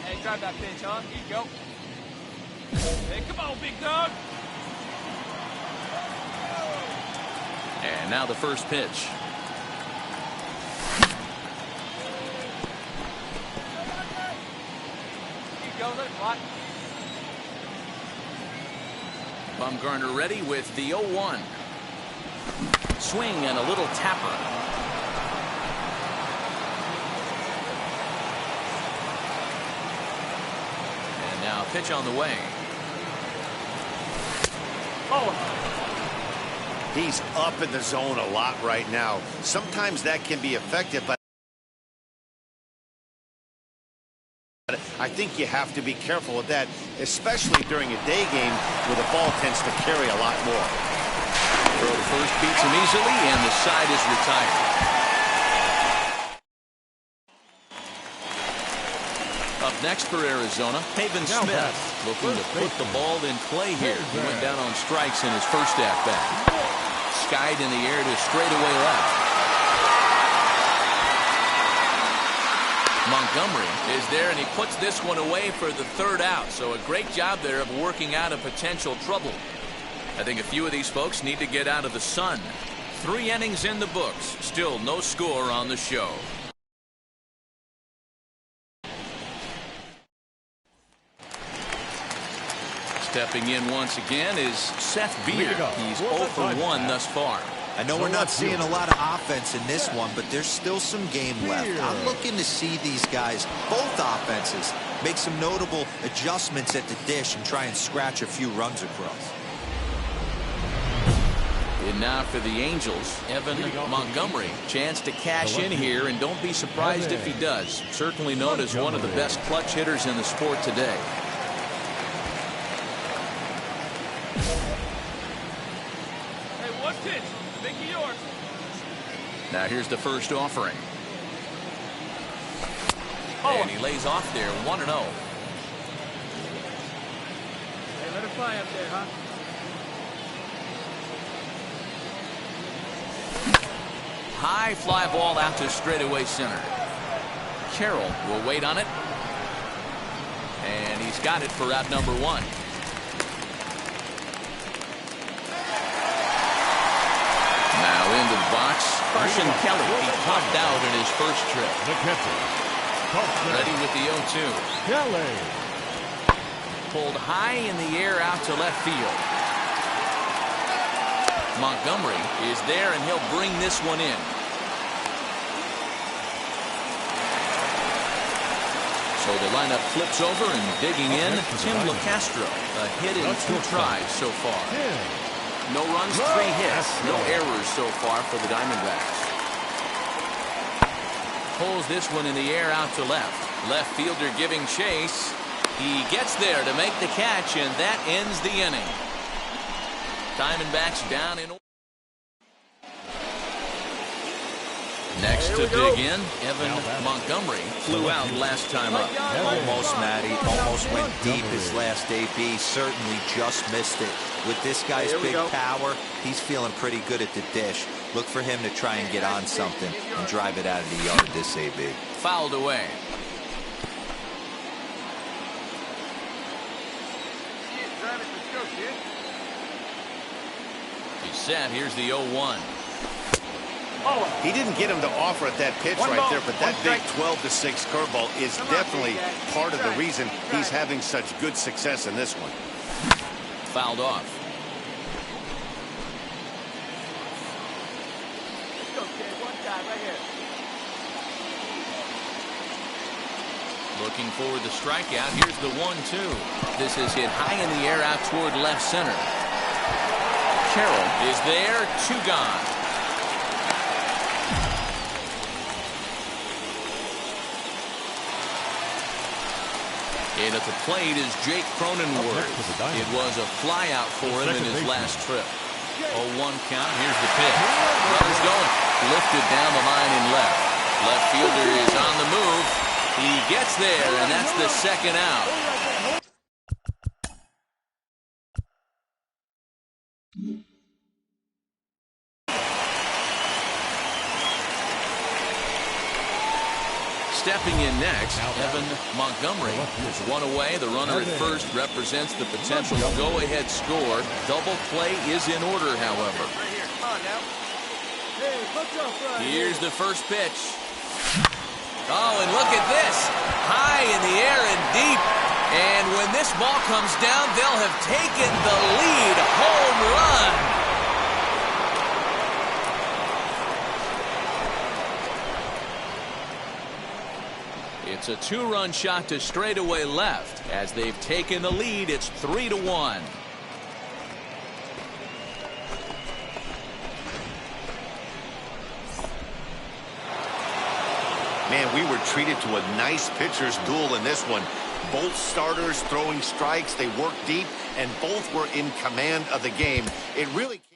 Hey, grab that pitch, huh? Here you go. Hey, come on, big dog. And now the first pitch. Bumgarner ready with the 0-1. Swing and a little tapper. And now pitch on the way. He's up in the zone a lot right now. Sometimes that can be effective, but I think you have to be careful with that, especially during a day game where the ball tends to carry a lot more. Throw to first beats him easily, and the side is retired. Up next for Arizona, Haven Smith looking to put the ball in play here. He went down on strikes in his first at-bat. Skied in the air to straightaway left. Montgomery is there, and he puts this one away for the third out. So a great job there of working out a potential trouble. I think a few of these folks need to get out of the sun. 3 innings in the books. Still no score on the show. Stepping in once again is Seth Beard. He's 0 for 1 thus far. I know we're not seeing a lot of offense in this one, but there's still some game left. I'm looking to see these guys, both offenses, make some notable adjustments at the dish and try and scratch a few runs across. And now for the Angels, Evan Montgomery. Chance to cash in here, and don't be surprised if he does. Certainly known as one of the best clutch hitters in the sport today. Hey, one pitch. Make it yours. Now here's the first offering. And he lays off there, 1-0. Hey, let it fly up there, huh? High fly ball out to straightaway center. Carroll will wait on it. And he's got it for out number 1. Now into the box, Carson Kelly. He popped out in his first trip. Ready with the 0-2. Kelly. Pulled high in the air out to left field. Montgomery is there, and he'll bring this one in. So the lineup flips over, and digging in, Tim LeCastro. A hit in 2 tries so far. No runs, 3 hits. No errors so far for the Diamondbacks. Pulls this one in the air out to left. Left fielder giving chase. He gets there to make the catch, and that ends the inning. Diamondbacks down in. Next to dig in, Evan Montgomery flew out last time up. Almost, Matty. Almost went deep his last AB. Certainly just missed it. With this guy's big power, he's feeling pretty good at the dish. Look for him to try and get on something and drive it out of the yard this AB. Fouled away. He's set. Here's the 0-1. He didn't get him to offer at that pitch right there, but that big 12-6 curveball is definitely part of the reason he's having such good success in this one. Fouled off. Looking for the strikeout. Here's the 1-2. This is hit high in the air out toward left center. Carroll is there. 2 gone. And at the plate is Jake Cronenworth. It was a flyout for him in his last trip. 0-1 count. Here's the pitch. Runners going. Lifted down the line in left. Left fielder is on the move. He gets there, and that's the second out. Stepping in next, Evan Montgomery is 1 away. The runner at first represents the potential go-ahead score. Double play is in order, however. Here's the first pitch. Oh, and look at this. High in the air and deep. And when this ball comes down, they'll have taken the lead. Home run. It's a 2-run shot to straightaway left. As they've taken the lead, it's 3-1. Man, we were treated to a nice pitcher's duel in this one. Both starters throwing strikes. They worked deep, and both were in command of the game. It really came.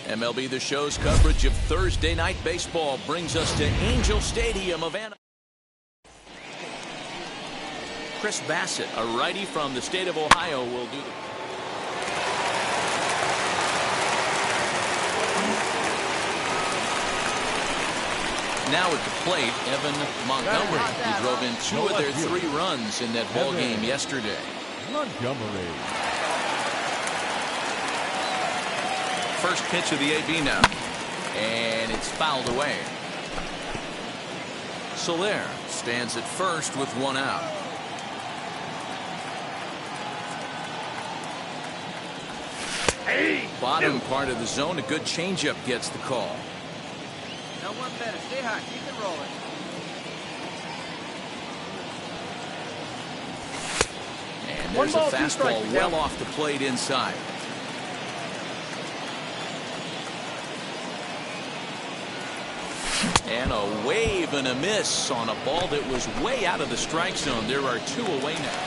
MLB The Show's coverage of Thursday night baseball brings us to Angel Stadium of Anaheim. Chris Bassett, a righty from the state of Ohio, will do the... Now at the plate, Evan Montgomery. He drove in 2 of their 3 runs in that ball game yesterday. Montgomery. First pitch of the AB now, and it's fouled away. Soler stands at first with 1 out. Bottom part of the zone, a good changeup gets the call. No one better. Stay high. Keep it rolling. And there's a fastball well off the plate inside. And a wave and a miss on a ball that was way out of the strike zone. There are 2 away now.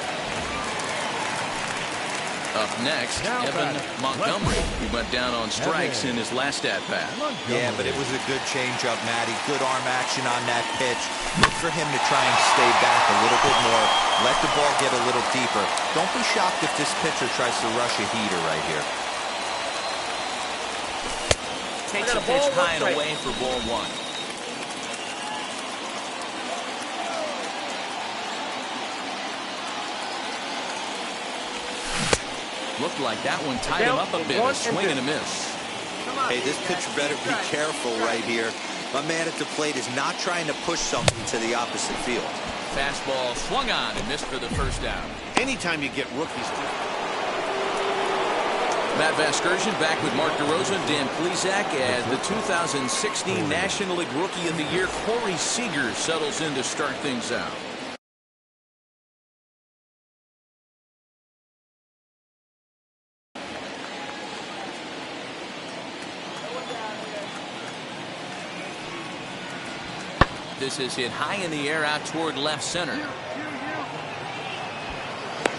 Up next, Evan Montgomery. He went down on strikes in his last at-bat. Yeah, but it was a good changeup, Matty. Good arm action on that pitch. Look for him to try and stay back a little bit more. Let the ball get a little deeper. Don't be shocked if this pitcher tries to rush a heater right here. Takes a pitch high and away for ball 1. Looked like that one tied him up a bit. A swing and a miss. Hey, this pitcher better be careful right here. My man at the plate is not trying to push something to the opposite field. Fastball swung on and missed for the first down. Anytime you get rookies. Matt Vasgersian back with Mark DeRosa and Dan Plesac as the 2016 National League Rookie of the Year, Corey Seager, settles in to start things out. This is hit high in the air out toward left center.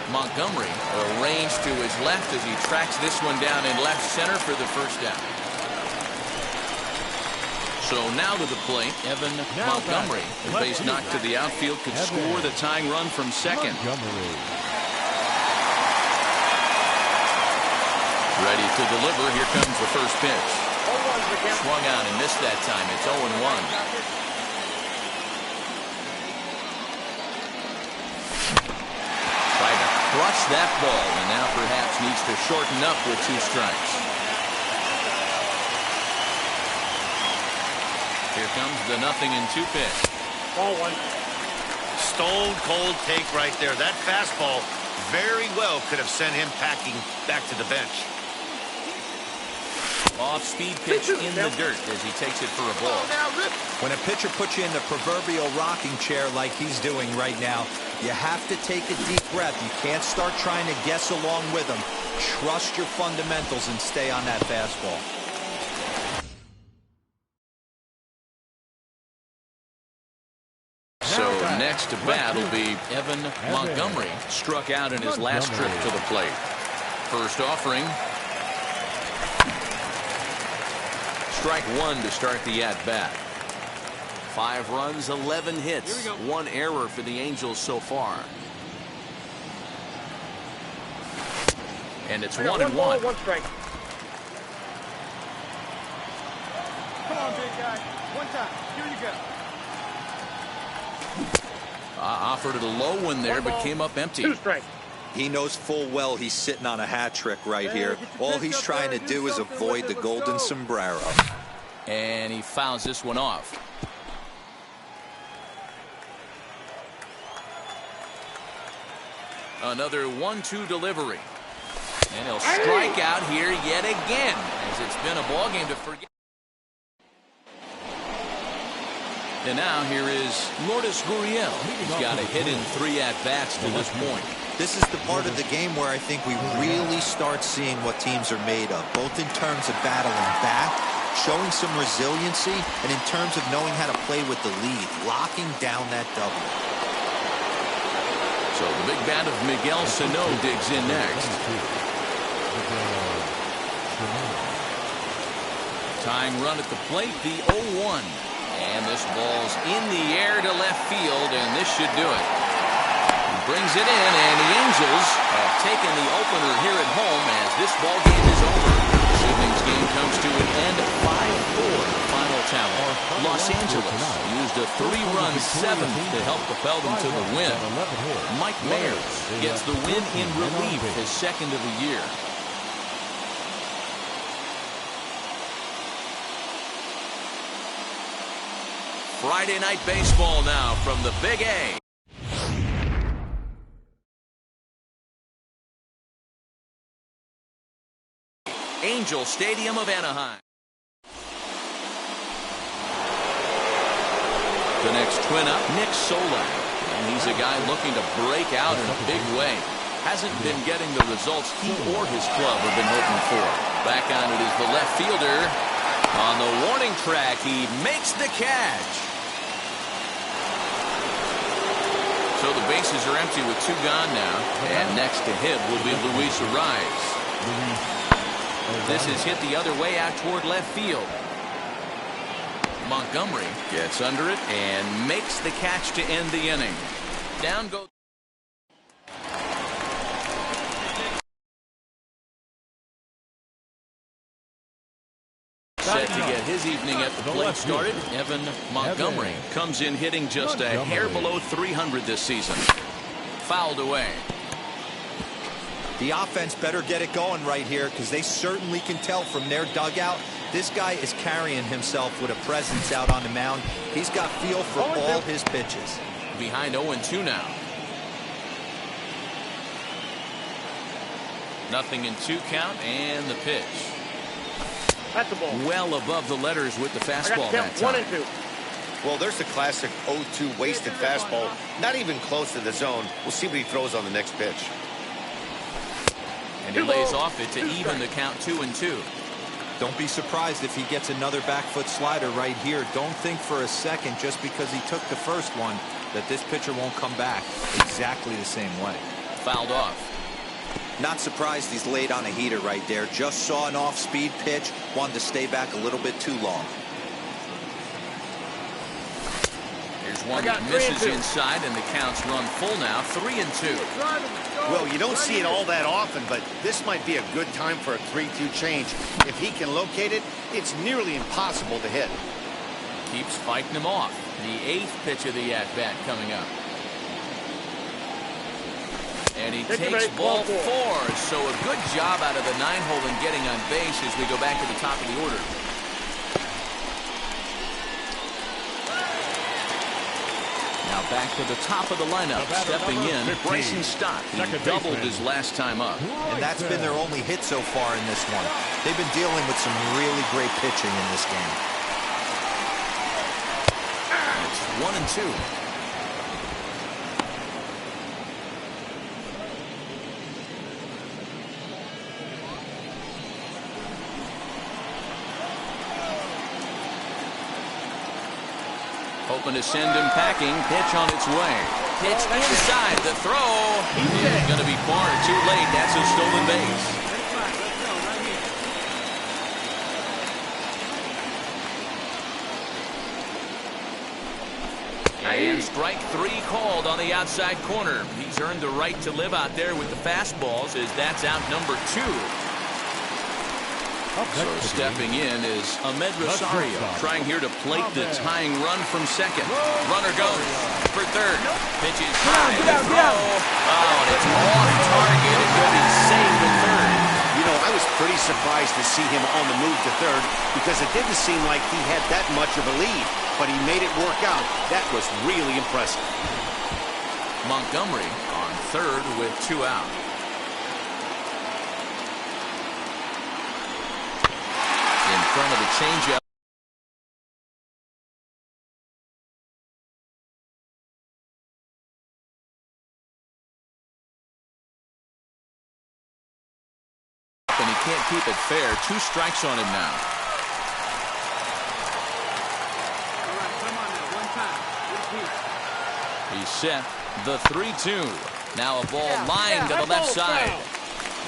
Montgomery arranged to his left as he tracks this one down in left center for the first down. So now to the plate, Evan Montgomery. The base knocked to the outfield could score the tying run from second. Ready to deliver. Here comes the first pitch. Swung out and missed that time. It's 0-1. Tried to crush that ball and now perhaps needs to shorten up with 2 strikes. Here comes the 0-2 pitch. Ball 1. Stone cold take right there. That fastball very well could have sent him packing back to the bench. Off-speed pitch in the dirt as he takes it for a ball. When a pitcher puts you in the proverbial rocking chair like he's doing right now, you have to take a deep breath. You can't start trying to guess along with him. Trust your fundamentals and stay on that fastball. So next to bat will be Evan Montgomery. Struck out in his last trip to the plate. First offering. Strike 1 to start the at-bat. 5 runs, 11 hits. 1 error for the Angels so far. And it's 1-1. 1 strike. Come on, big guy. 1 time. Here you go. Offered it a low one there, but came up empty. 2 strikes. He knows full well he's sitting on a hat trick right here. All he's trying to do is avoid the golden sombrero. And he fouls this one off. Another 1-2 delivery. And he'll strike out here yet again, as it's been a ball game to forget. And now here is Lourdes Gurriel. He's got a hit in 3 at-bats to this point. This is the part of the game where I think we really start seeing what teams are made of, both in terms of battling back, showing some resiliency, and in terms of knowing how to play with the lead, locking down that double. So the big bat of Miguel Sano digs in next. Tying run at the plate, the 0-1. And this ball's in the air to left field, and this should do it. Brings it in, and the Angels have taken the opener here at home as this ball game is over. This evening's game comes to an end 5-4. Final tally. Los Angeles used a 3-run 7th to help propel them to the win. Mike Mayers gets the win in relief, his 2nd of the year. Friday night baseball now from the Big A. Angel Stadium of Anaheim. The next twin up, Nick Solak. And he's a guy looking to break out in a big way. Hasn't been getting the results he or his club have been hoping for. Back on it is the left fielder. On the warning track, he makes the catch. So the bases are empty with 2 gone now. And next to him will be Luis Ariz. This is hit the other way out toward left field. Montgomery gets under it and makes the catch to end the inning. Down goes. Set to get his evening at the plate started. Evan Montgomery comes in hitting just a hair below 300 this season. Fouled away. The offense better get it going right here because they certainly can tell from their dugout. This guy is carrying himself with a presence out on the mound. He's got feel for all his pitches. Behind 0-2 now. 0-2 count and the pitch. That's the ball. Well above the letters with the fastball that time. 1-2. Well, there's the classic 0-2 wasted fastball. Not even close to the zone. We'll see what he throws on the next pitch. And he lays off it to even the count 2-2. Don't be surprised if he gets another back foot slider right here. Don't think for a second, just because he took the first one, that this pitcher won't come back exactly the same way. Fouled off. Not surprised he's laid on a heater right there. Just saw an off-speed pitch, wanted to stay back a little bit too long. Here's one that misses inside, and the count's run full now, 3-2. Well, you don't see it all that often, but this might be a good time for a 3-2 change. If he can locate it, it's nearly impossible to hit. Keeps fighting him off. The 8th pitch of the at-bat coming up. And he takes ball 4. So a good job out of the 9-hole in getting on base as we go back to the top of the order. Now back to the top of the lineup. Stepping in, Bryson Stott. He doubled his last time up. And that's been their only hit so far in this one. They've been dealing with some really great pitching in this game. It's 1-2. Hoping to send him packing. Pitch on its way. Pitch inside. The throw is going to be far too late. That's a stolen base. And strike 3 called on the outside corner. He's earned the right to live out there with the fastballs, as that's out number 2. So stepping in is Ahmed Rosario, trying here to plate the tying run from second. Runner goes for third. Pitch is high. The throw. Oh, and it's off target. It will be saved at third. You know, I was pretty surprised to see him on the move to third because it didn't seem like he had that much of a lead, but he made it work out. That was really impressive. Montgomery on third with 2 out. In front of the changeup. And he can't keep it fair. 2 strikes on him now. All right, come on now, one time. He's set. The 3-2. Now a ball lined to the left side.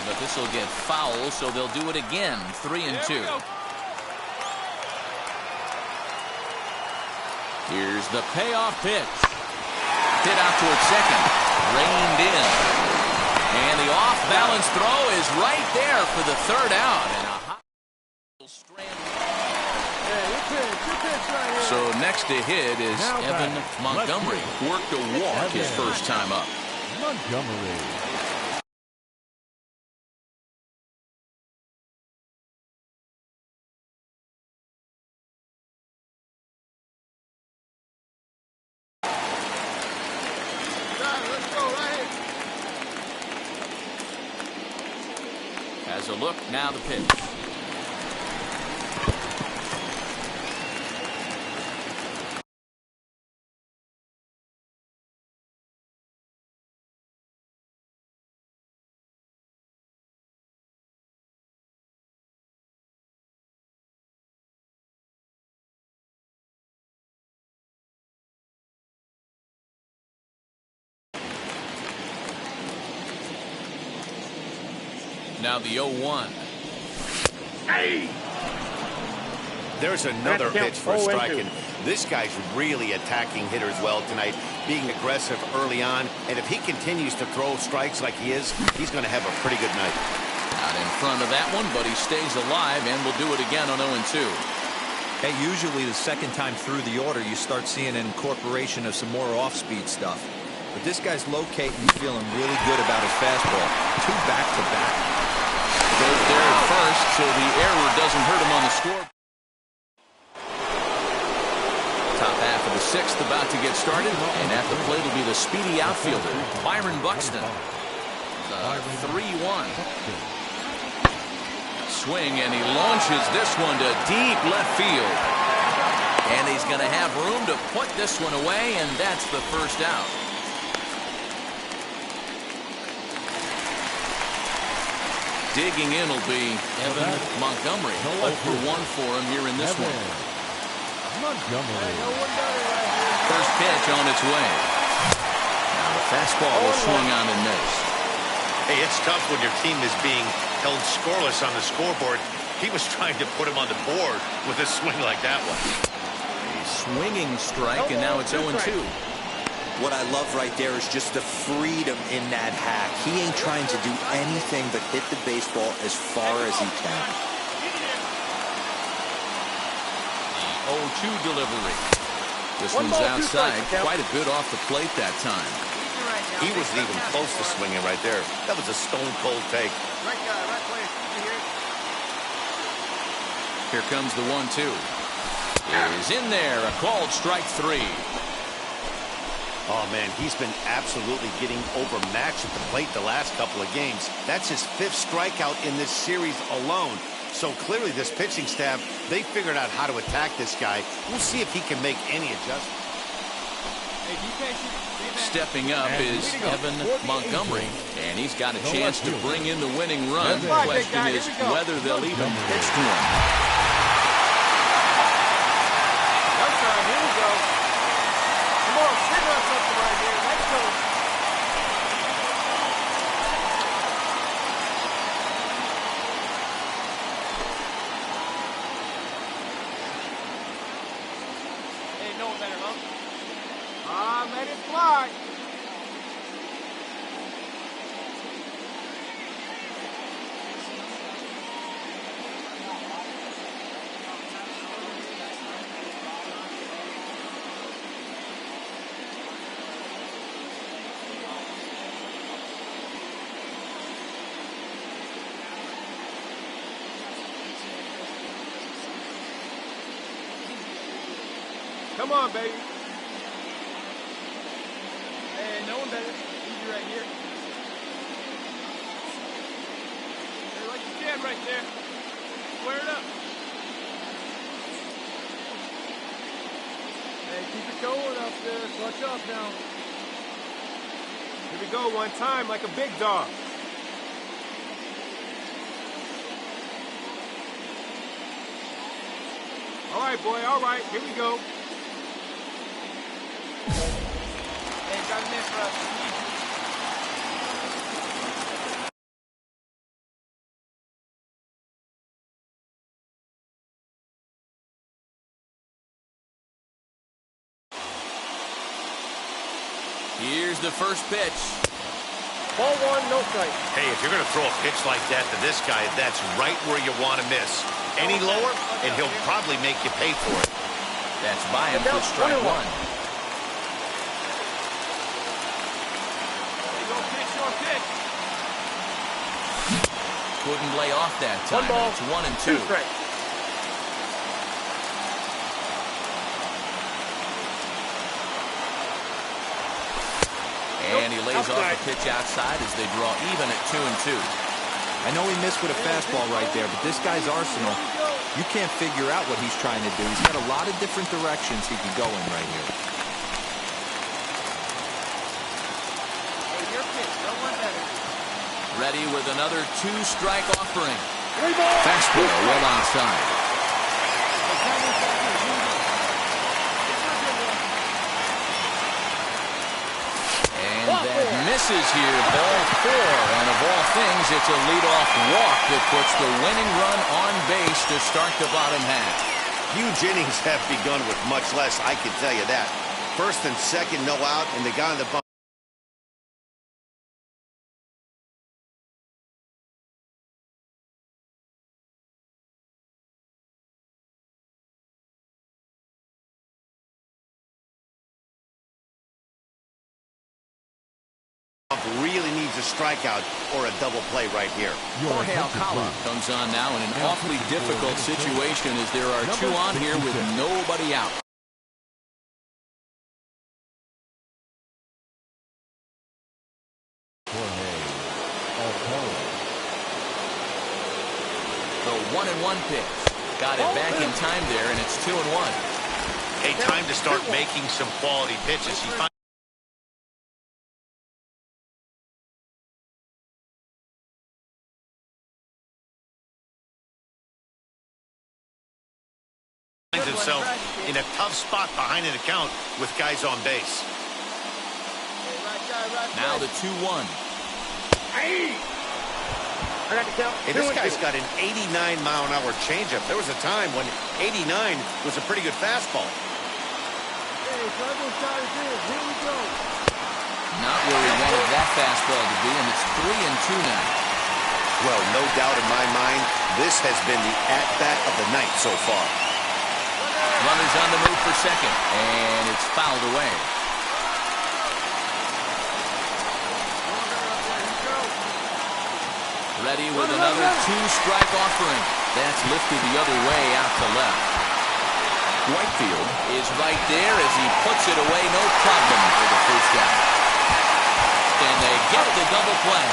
But this will get foul, so they'll do it again. 3-2. Here's the payoff pitch. Hit out towards second. Reined in. And the off-balance throw is right there for the 3rd out. And a hot strand. So next to hit is Evan Montgomery. Worked a walk his first time up. Montgomery. Has a look, now the pitch. Now the 0-1. Hey! There's another pitch for a strike, and this guy's really attacking hitters well tonight, being aggressive early on, and if he continues to throw strikes like he is, he's going to have a pretty good night. Out in front of that one, but he stays alive and will do it again on 0-2. Hey, usually the second time through the order, you start seeing an incorporation of some more off-speed stuff. But this guy's locating and feeling really good about his fastball. 2 back-to-back. Goes there at first, so the error doesn't hurt him on the score. Top half of the 6th about to get started, and at the plate will be the speedy outfielder, Byron Buxton. 3-1. Swing, and he launches this one to deep left field. And he's going to have room to put this one away, and that's the first out. Digging in will be Evan Montgomery. 0 for 1 for him here in this one. Montgomery. First pitch on its way. Now the fastball will swing on and miss. Hey, it's tough when your team is being held scoreless on the scoreboard. He was trying to put him on the board with a swing like that one. A swinging strike, and now it's 0-2. What I love right there is just the freedom in that hack. He ain't trying to do anything but hit the baseball as far as he can. The 0-2 delivery. This one's outside, quite a bit off the plate that time. He wasn't even close to swinging right there. That was a stone-cold take. Right guy, right place. Here comes the 1-2. Is in there, a called strike 3. Oh, man, he's been absolutely getting overmatched at the plate the last couple of games. That's his 5th strikeout in this series alone. So clearly this pitching staff, they figured out how to attack this guy. We'll see if he can make any adjustments. Stepping up is Evan Montgomery, and he's got a chance to bring in the winning run. The question is whether they'll even pitch to him. Here we go. Come on, figure out something right here. Let's go. Hey, no better, huh? Let it fly. Come on, baby. Hey, no one better. Easy right here. Hey, like you can right there. Square it up. Hey, keep it going up there. Clutch up now. Here we go, one time like a big dog. All right, boy, all right. Here we go. Got him in for us. Here's the first pitch. Ball 1, no strike. Hey, if you're going to throw a pitch like that to this guy, that's right where you want to miss. Any lower, and he'll probably make you pay for it. That's by him for strike 1. Couldn't lay off that time. 1 ball, it's 1 and 2. Strikes. And he lays off the pitch outside as they draw even at 2 and 2. I know he missed with a fastball right there, but this guy's arsenal, you can't figure out what he's trying to do. He's got a lot of different directions he can go in right here. Hey, your pitch. No one better. Ready with another 2-strike offering. Fastball well outside. And that misses here. Ball 4. And of all things, it's a leadoff walk that puts the winning run on base to start the bottom half. Huge innings have begun with much less, I can tell you that. First and second, no out, and the guy on the bump. Really needs a strikeout or a double play right here. Jorge Alcala comes on now in an awfully difficult situation as there are 2 on here with nobody out. Jorge Alcala. The 1-1 pitch. Got it back in time there, and it's 2-1. Hey, time to start making some quality pitches. He a tough spot behind an account with guys on base. Now the 2-1. I got the count. Hey, this guy's got an 89-mile-an-hour changeup. There was a time when 89 was a pretty good fastball. Hey, here we go. Not where he wanted that fastball to be, and it's 3-2 now. Well, no doubt in my mind, this has been the at-bat of the night so far. Runners on the move for second, and it's fouled away. Ready with another 2-strike offering. That's lifted the other way out to left. Whitefield is right there as he puts it away, no problem for the first down. And they get the double play.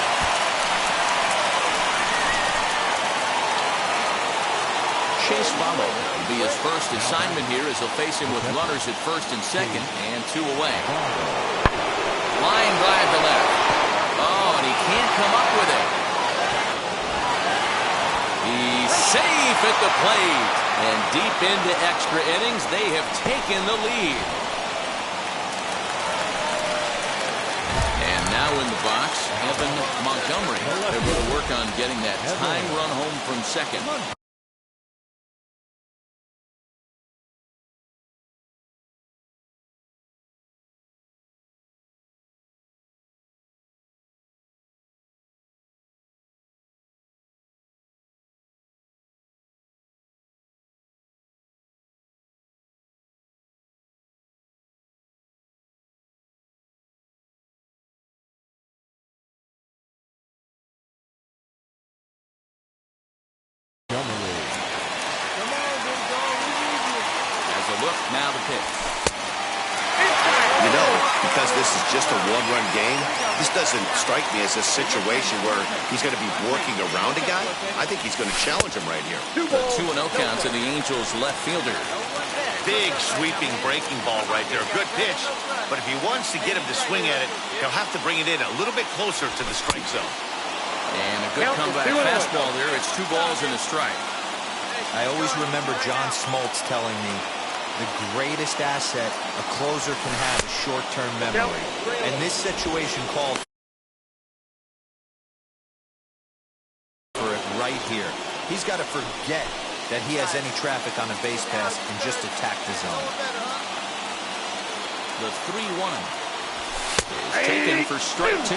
Chase Follow will be his first assignment here as he'll face him with runners at first and second and 2 away. Line drive to left. Oh, and he can't come up with it. He's safe at the plate. And deep into extra innings, they have taken the lead. And now in the box, Evan Montgomery. They're going to work on getting that time run home from second. Now the pitch. You know, because this is just a one-run game, this doesn't strike me as a situation where he's going to be working around a guy. I think he's going to challenge him right here. The 2-0 count to the Angels left fielder. Big sweeping breaking ball right there. Good pitch. But if he wants to get him to swing at it, he'll have to bring it in a little bit closer to the strike zone. And a good comeback fastball there. It's 2 balls and a strike. I always remember John Smoltz telling me the greatest asset a closer can have is short-term memory. And this situation called for it right here. He's got to forget that he has any traffic on a base pass and just attack the zone. The 3-1 is taken for strike 2.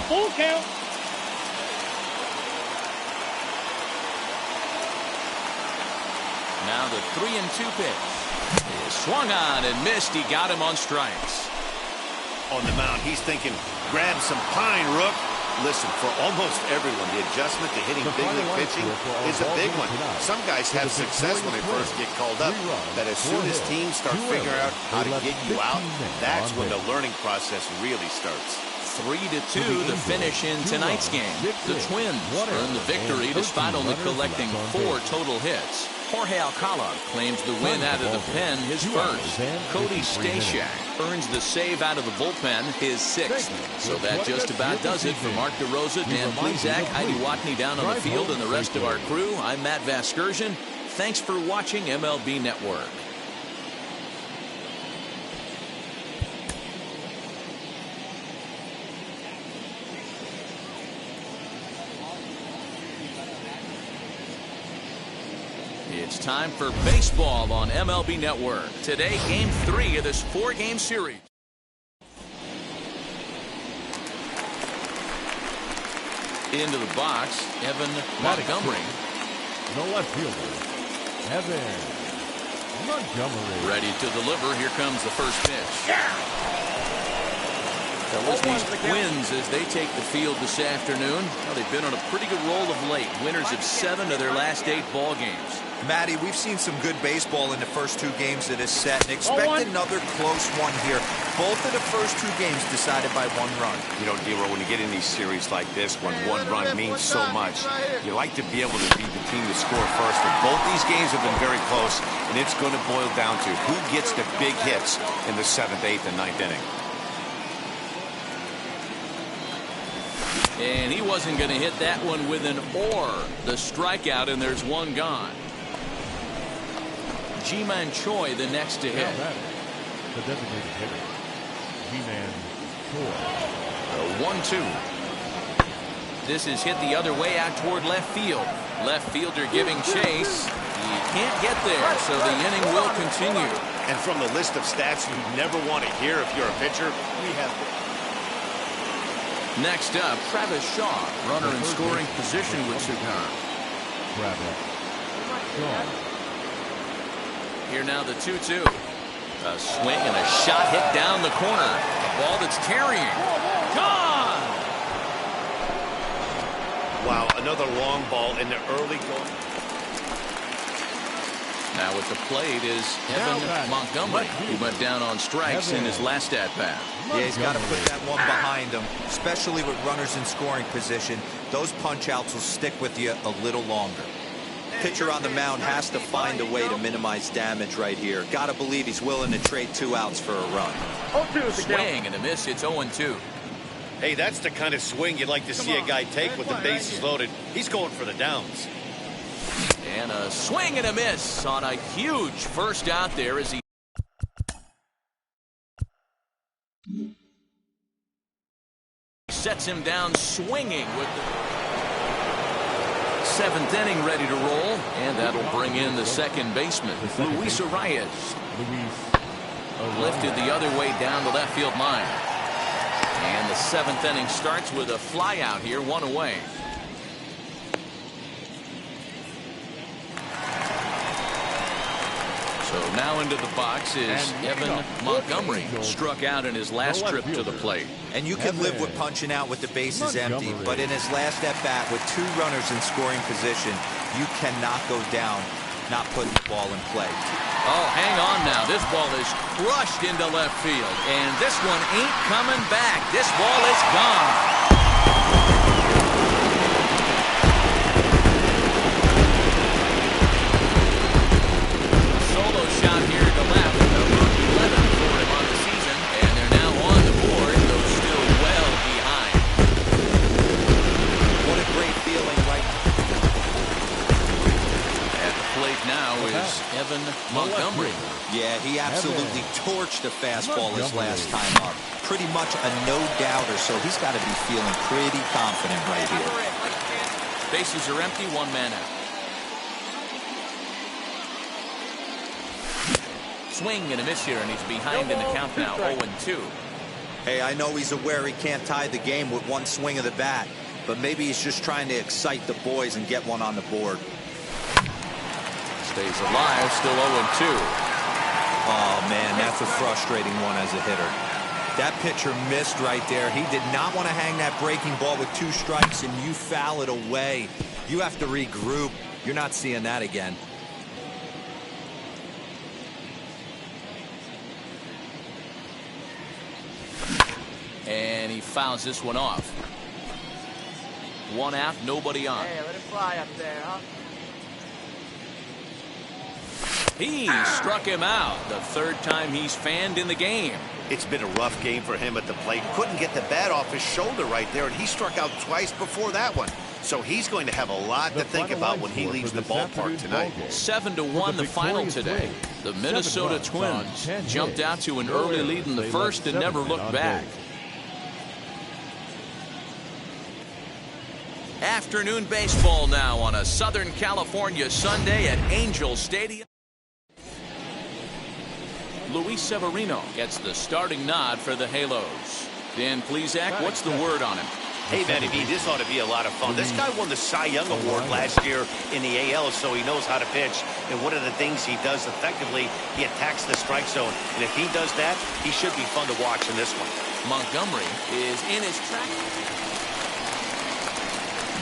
Full count. Now the 3-2 pitch is swung on and missed. He got him on strikes. On the mound, he's thinking, grab some pine, Rook. Listen, for almost everyone, the adjustment to hitting big league pitching is a big one. Some guys have success when they first get called up, but as soon as teams start figuring out how to get you out, that's when the learning process really starts. 3-2 the finish in tonight's game. The Twins earn the victory despite only collecting 4 total hits. Jorge Alcala claims the win out of the pen, his first. Cody Stashak earns the save out of the bullpen, his 6th. So that just about does it for Mark DeRosa, Dan Plesac, Heidi Watney down on the field, and the rest of our crew. I'm Matt Vasgersian. Thanks for watching MLB Network. It's time for baseball on MLB Network. Today, Game 3 of this 4-game series. Into the box, Evan Montgomery. The left fielder, Evan Montgomery. Ready to deliver. Here comes the first pitch. Fellas, these Twins, as they take the field this afternoon, well, they've been on a pretty good roll of late. Winners of 7 of their last 8 ball games. Matty, we've seen some good baseball in the first 2 games of this set, and expect another close one here. Both of the first 2 games decided by 1 run. You know, Dero, when you get in these series like this, when 1 run means so much, you like to be able to beat the team to score first. But both these games have been very close, and it's going to boil down to who gets the big hits in the 7th, 8th, and 9th inning. And he wasn't going to hit that one with an or. The strikeout, and there's 1 gone. Ji-Man Choi the next to hit. The designated hitter, Ji-Man Choi. The 1-2. This is hit the other way out toward left field. Left fielder giving chase. He can't get there, so the inning will continue. And from the list of stats you never want to hear if you're a pitcher, we have... Next up, Travis Shaw, runner in scoring position with Santana. Travis Shaw. Here now the 2-2. A swing and a shot hit down the corner. A ball that's carrying. Gone! Wow, another long ball in the early going. Now at the plate is Evan Montgomery, who went down on strikes in his last at-bat. Yeah, he's got to put that one behind him, especially with runners in scoring position. Those punch-outs will stick with you a little longer. Pitcher on the mound has to find a way to minimize damage right here. Got to believe he's willing to trade 2 outs for a run. Swing and a miss. It's 0-2. Hey, that's the kind of swing you'd like to see a guy take with the bases loaded. He's going for the downs. And a swing and a miss on a huge first out there as he sets him down swinging with the 7th inning ready to roll, and that'll bring in the second baseman, Luis Arias. Lifted the other way down the left field line. And the 7th inning starts with a fly out here, 1 away. So now into the box is Evan Montgomery, struck out in his last trip to the plate. And you can live with punching out with the bases empty, but in his last at-bat with 2 runners in scoring position, you cannot go down not putting the ball in play. Oh, hang on now. This ball is crushed into left field, and this one ain't coming back. This ball is gone. Shot here to left, number 11 for him on the season, and they're now on the board, though still well behind. What a great feeling, right? At the plate now is Evan Montgomery. Yeah, he absolutely torched the fastball his last time up. Pretty much a no-doubter, so he's got to be feeling pretty confident right here. Bases are empty, 1 man out. Swing and a miss here, and he's behind in the count now, 0-2. Hey, I know he's aware he can't tie the game with 1 swing of the bat, but maybe he's just trying to excite the boys and get one on the board. Stays alive, still 0-2. Oh, man, that's a frustrating one as a hitter. That pitcher missed right there. He did not want to hang that breaking ball with 2 strikes, and you foul it away. You have to regroup. You're not seeing that again. And he fouls this one off. 1 out, nobody on. Hey, let it fly up there, huh? He struck him out. The 3rd time he's fanned in the game. It's been a rough game for him at the plate. Couldn't get the bat off his shoulder right there, and he struck out twice before that one. So he's going to have a lot to think about when he leaves the ballpark tonight. 7-1 the final today. The Minnesota Twins jumped out to an early lead in the first and never looked back. Afternoon baseball now on a Southern California Sunday at Angel Stadium. Luis Severino gets the starting nod for the Halos. Dan Plesac, what's the word on him? Hey, Matty B, this ought to be a lot of fun. This guy won the Cy Young Award last year in the AL, so he knows how to pitch. And one of the things he does effectively, he attacks the strike zone. And if he does that, he should be fun to watch in this one. Montgomery is in his track.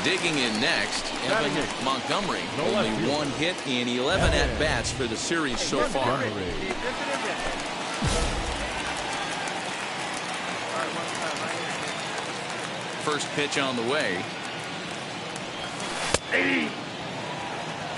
Digging in next, Evan Montgomery. Only 1 hit in 11 at-bats for the series so far. First pitch on the way.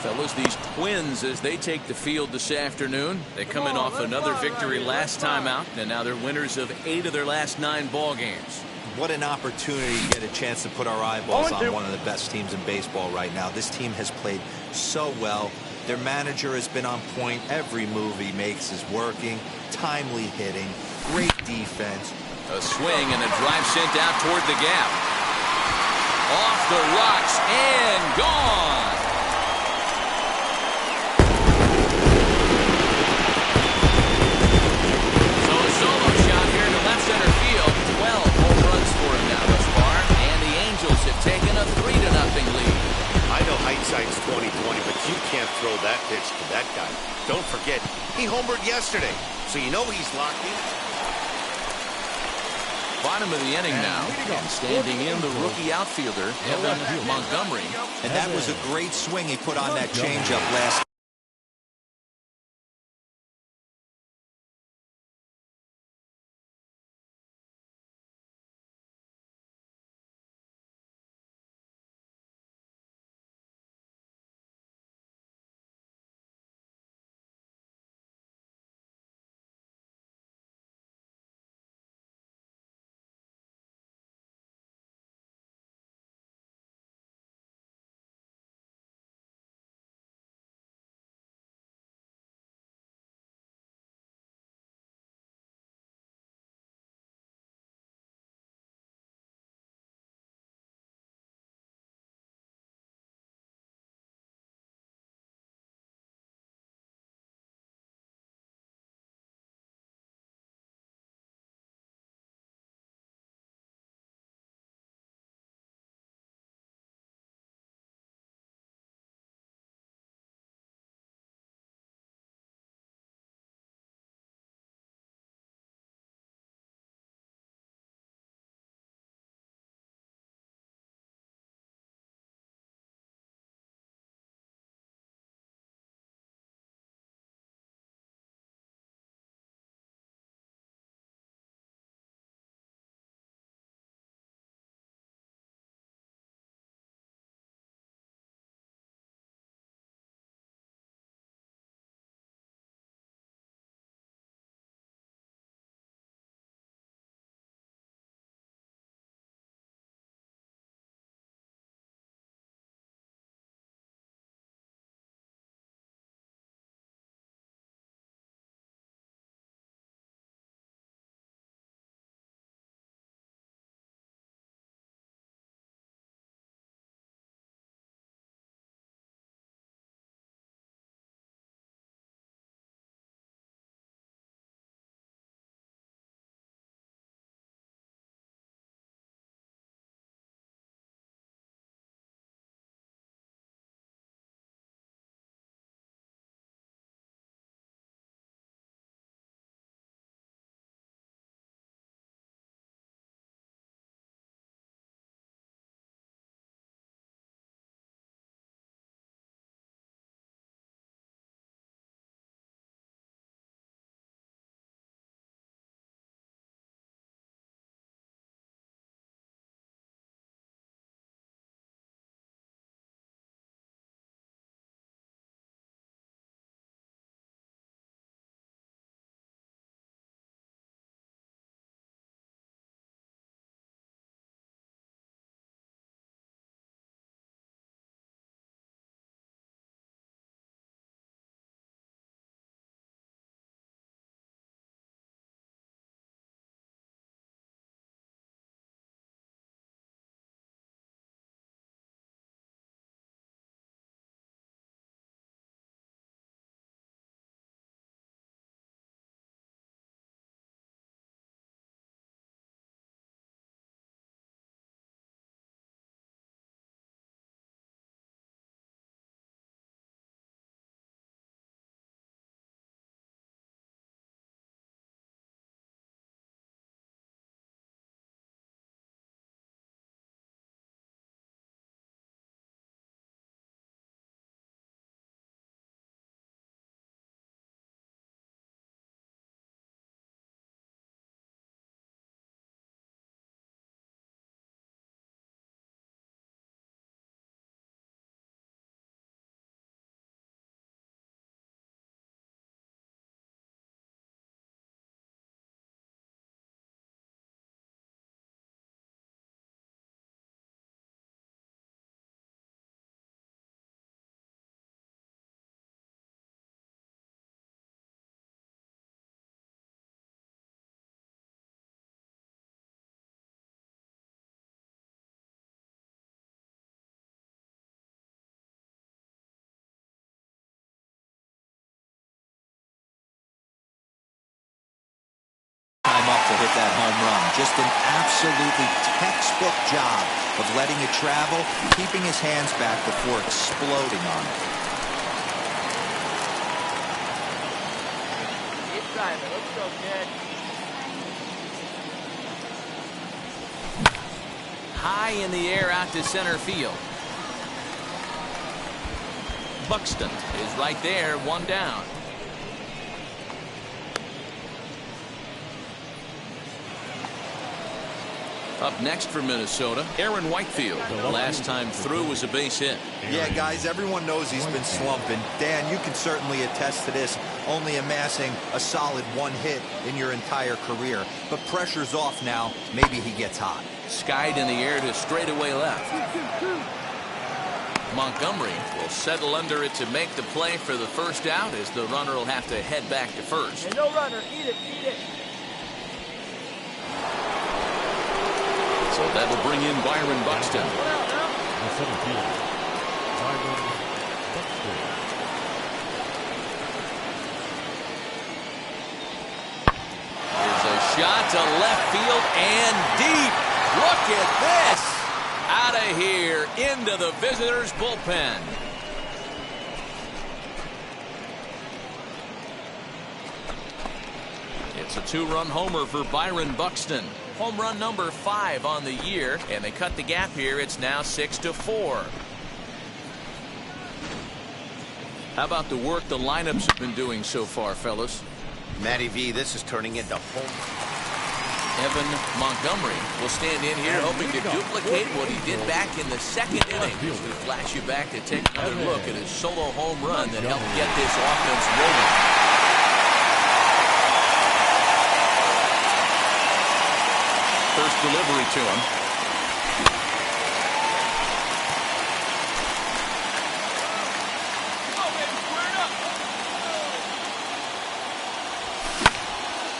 Fellas, these Twins, as they take the field this afternoon, they come in off another victory last time out, and now they're winners of 8 of their last 9 ball games. What an opportunity to get a chance to put our eyeballs on one of the best teams in baseball right now. This team has played so well. Their manager has been on point. Every move he makes is working. Timely hitting. Great defense. A swing and a drive sent out toward the gap. Off the rocks and gone. So a solo shot here to left center field. 12 home runs for him now thus far. And the Angels have taken a 3-0 lead. I know hindsight's 20/20, but you can't throw that pitch to that guy. Don't forget, he homered yesterday, so you know he's locked in. Bottom of the inning now, and standing in the rookie outfielder, Montgomery. And that was a great swing he put on that changeup last with that home run. Just an absolutely textbook job of letting it travel, keeping his hands back before exploding on it. Keep driving. Let's go, kid. High in the air out to center field. Buxton is right there, one down. Up next for Minnesota, Aaron Whitefield. Last time through was a base hit. Yeah, guys, everyone knows he's been slumping. Dan, you can certainly attest to this, only amassing a solid one hit in your entire career. But pressure's off now. Maybe he gets hot. Skied in the air to straightaway left. Montgomery will settle under it to make the play for the first out, as the runner will have to head back to first. Hey, no runner. Eat it, eat it. So that'll bring in Byron Buxton. The center fielder, Byron Buxton. Here's a shot to left field and deep. Look at this. Out of here into the visitors' bullpen. It's a two-run homer for Byron Buxton. Home run number 5 on the year, and they cut the gap here. It's now 6-4. How about the work the lineups have been doing so far, fellas? Matty V, this is turning into home. Evan Montgomery will stand in here hoping to duplicate what he did back in the second inning. As we flash you back to take another look at his solo home run that helped get this offense rolling. First delivery to him.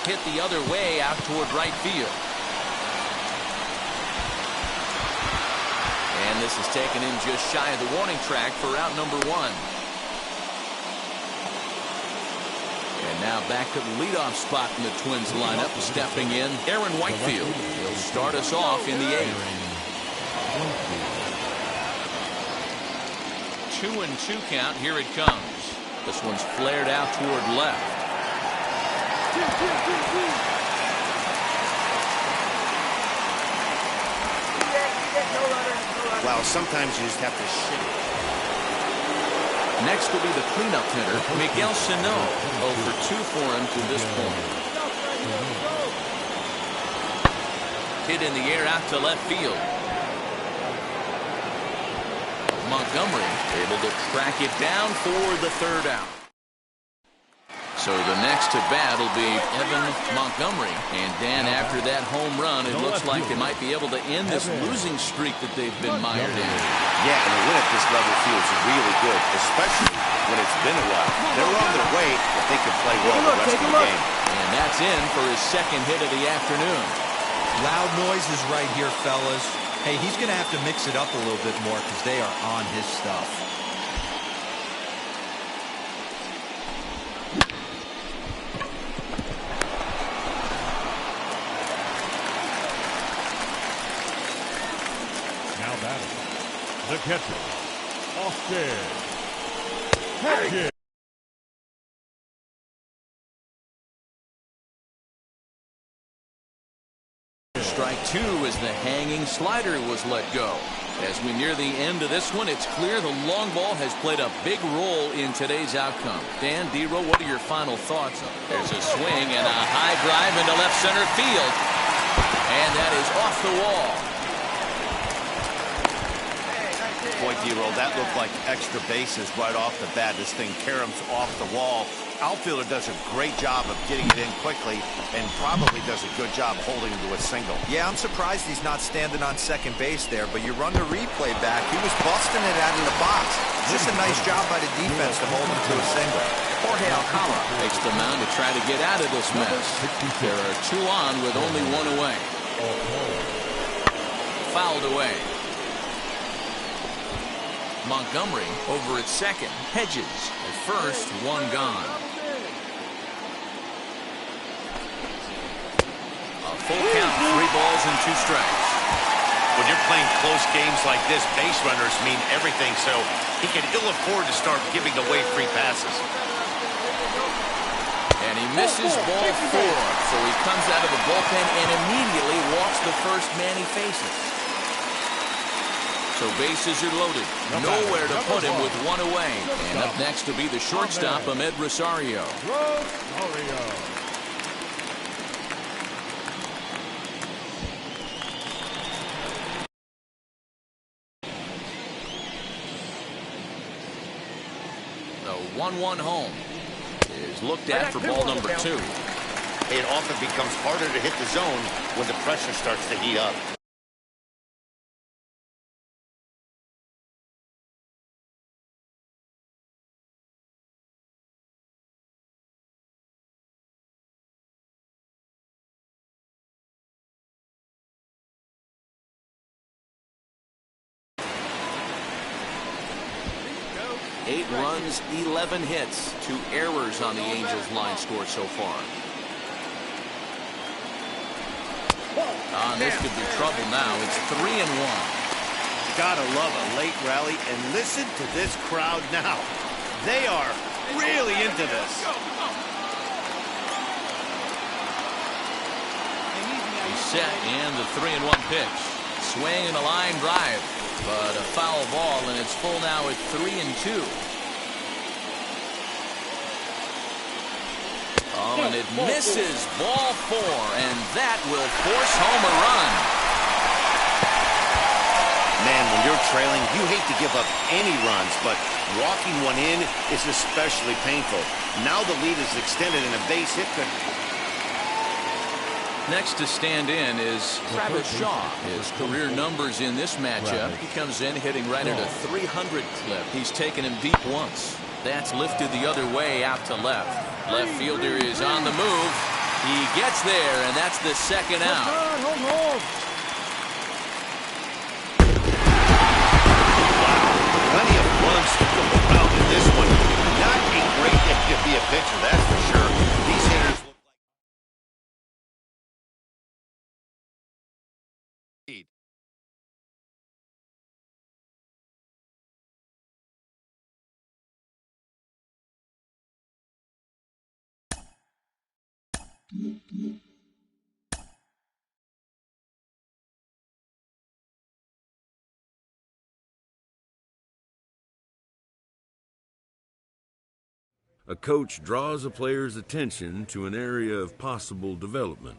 Hit the other way out toward right field. And this is taken in just shy of the warning track for out number 1. And now back to the leadoff spot in the Twins lineup. Stepping in, Aaron Whitefield. He'll start us off in the 8th. 2-2 count. Here it comes. This one's flared out toward left. Wow, sometimes you just have to shit. Next will be the cleanup hitter, Miguel Sano. 0-for-2 for him to this point. Hit in the air out to left field. Montgomery able to track it down for the third out. So the next to bat will be Evan Montgomery. And Dan, after that home run, it looks like they might be able to end this losing streak that they've been mired in. Yeah, and a win at this level feels really good, especially when it's been a while. They're on their way, but they can play well the rest of the game. And that's in for his second hit of the afternoon. Loud noises right here, fellas. Hey, he's going to have to mix it up a little bit more because they are on his stuff. Now batting, the catcher, Austin Hedges. Strike 2 as the hanging slider was let go. As we near the end of this one, it's clear the long ball has played a big role in today's outcome. Dan, D-Row, what are your final thoughts? There's a swing and a high drive into left center field. And that is off the wall. Boy, D-Roll, that looked like extra bases right off the bat. This thing caroms off the wall. Outfielder does a great job of getting it in quickly and probably does a good job holding to a single. Yeah, I'm surprised he's not standing on second base there, but you run the replay back. He was busting it out of the box. Just a nice job by the defense to hold him to a single. Jorge Alcala takes the mound to try to get out of this mess. There are 2 on with only 1 away. Fouled away. Montgomery over at second. Hedges at first, 1 gone. A Full count, 3 balls and 2 strikes. When you're playing close games like this, base runners mean everything, so he can ill afford to start giving away free passes. And he misses ball 4, so he comes out of the bullpen and immediately walks the first man he faces. So bases are loaded. Nowhere to put him with 1 away. And up next to be the shortstop, Ahmed Rosario. The 1-1 home is looked at for ball number 2. It often becomes harder to hit the zone when the pressure starts to heat up. Eight runs, 11 hits, 2 errors on the Angels line score so far. This could be trouble now. It's 3-1. Gotta love a late rally, and listen to this crowd now. They are really into this. He's set, and the 3-1 pitch. Swing and a line drive, but a foul ball, and it's full now at 3-2. Oh, and it misses ball 4, and that will force home a run. Man, when you're trailing, you hate to give up any runs, but walking one in is especially painful. Now the lead is extended, and a base hit could... Next to stand in is Travis Shaw. His career numbers in this matchup. He comes in hitting right at a 300 clip. He's taken him deep once. That's lifted the other way out to left. Left fielder is on the move. He gets there, and that's the second out. Plenty of runs to go around in this one. Not a great day to be a pitcher, that's for sure. These hitters look like... A coach draws a player's attention to an area of possible development.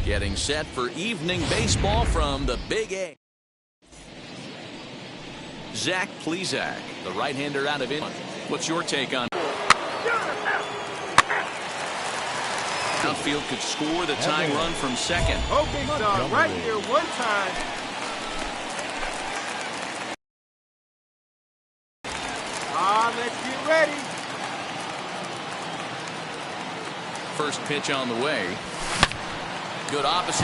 Getting set for evening baseball from the Big A. Zach Plezak, the right-hander out of Inman. What's your take on? Outfield could score the tying run from second. Oh, big dog, right here, one time. Let's get ready. First pitch on the way. Good opposite.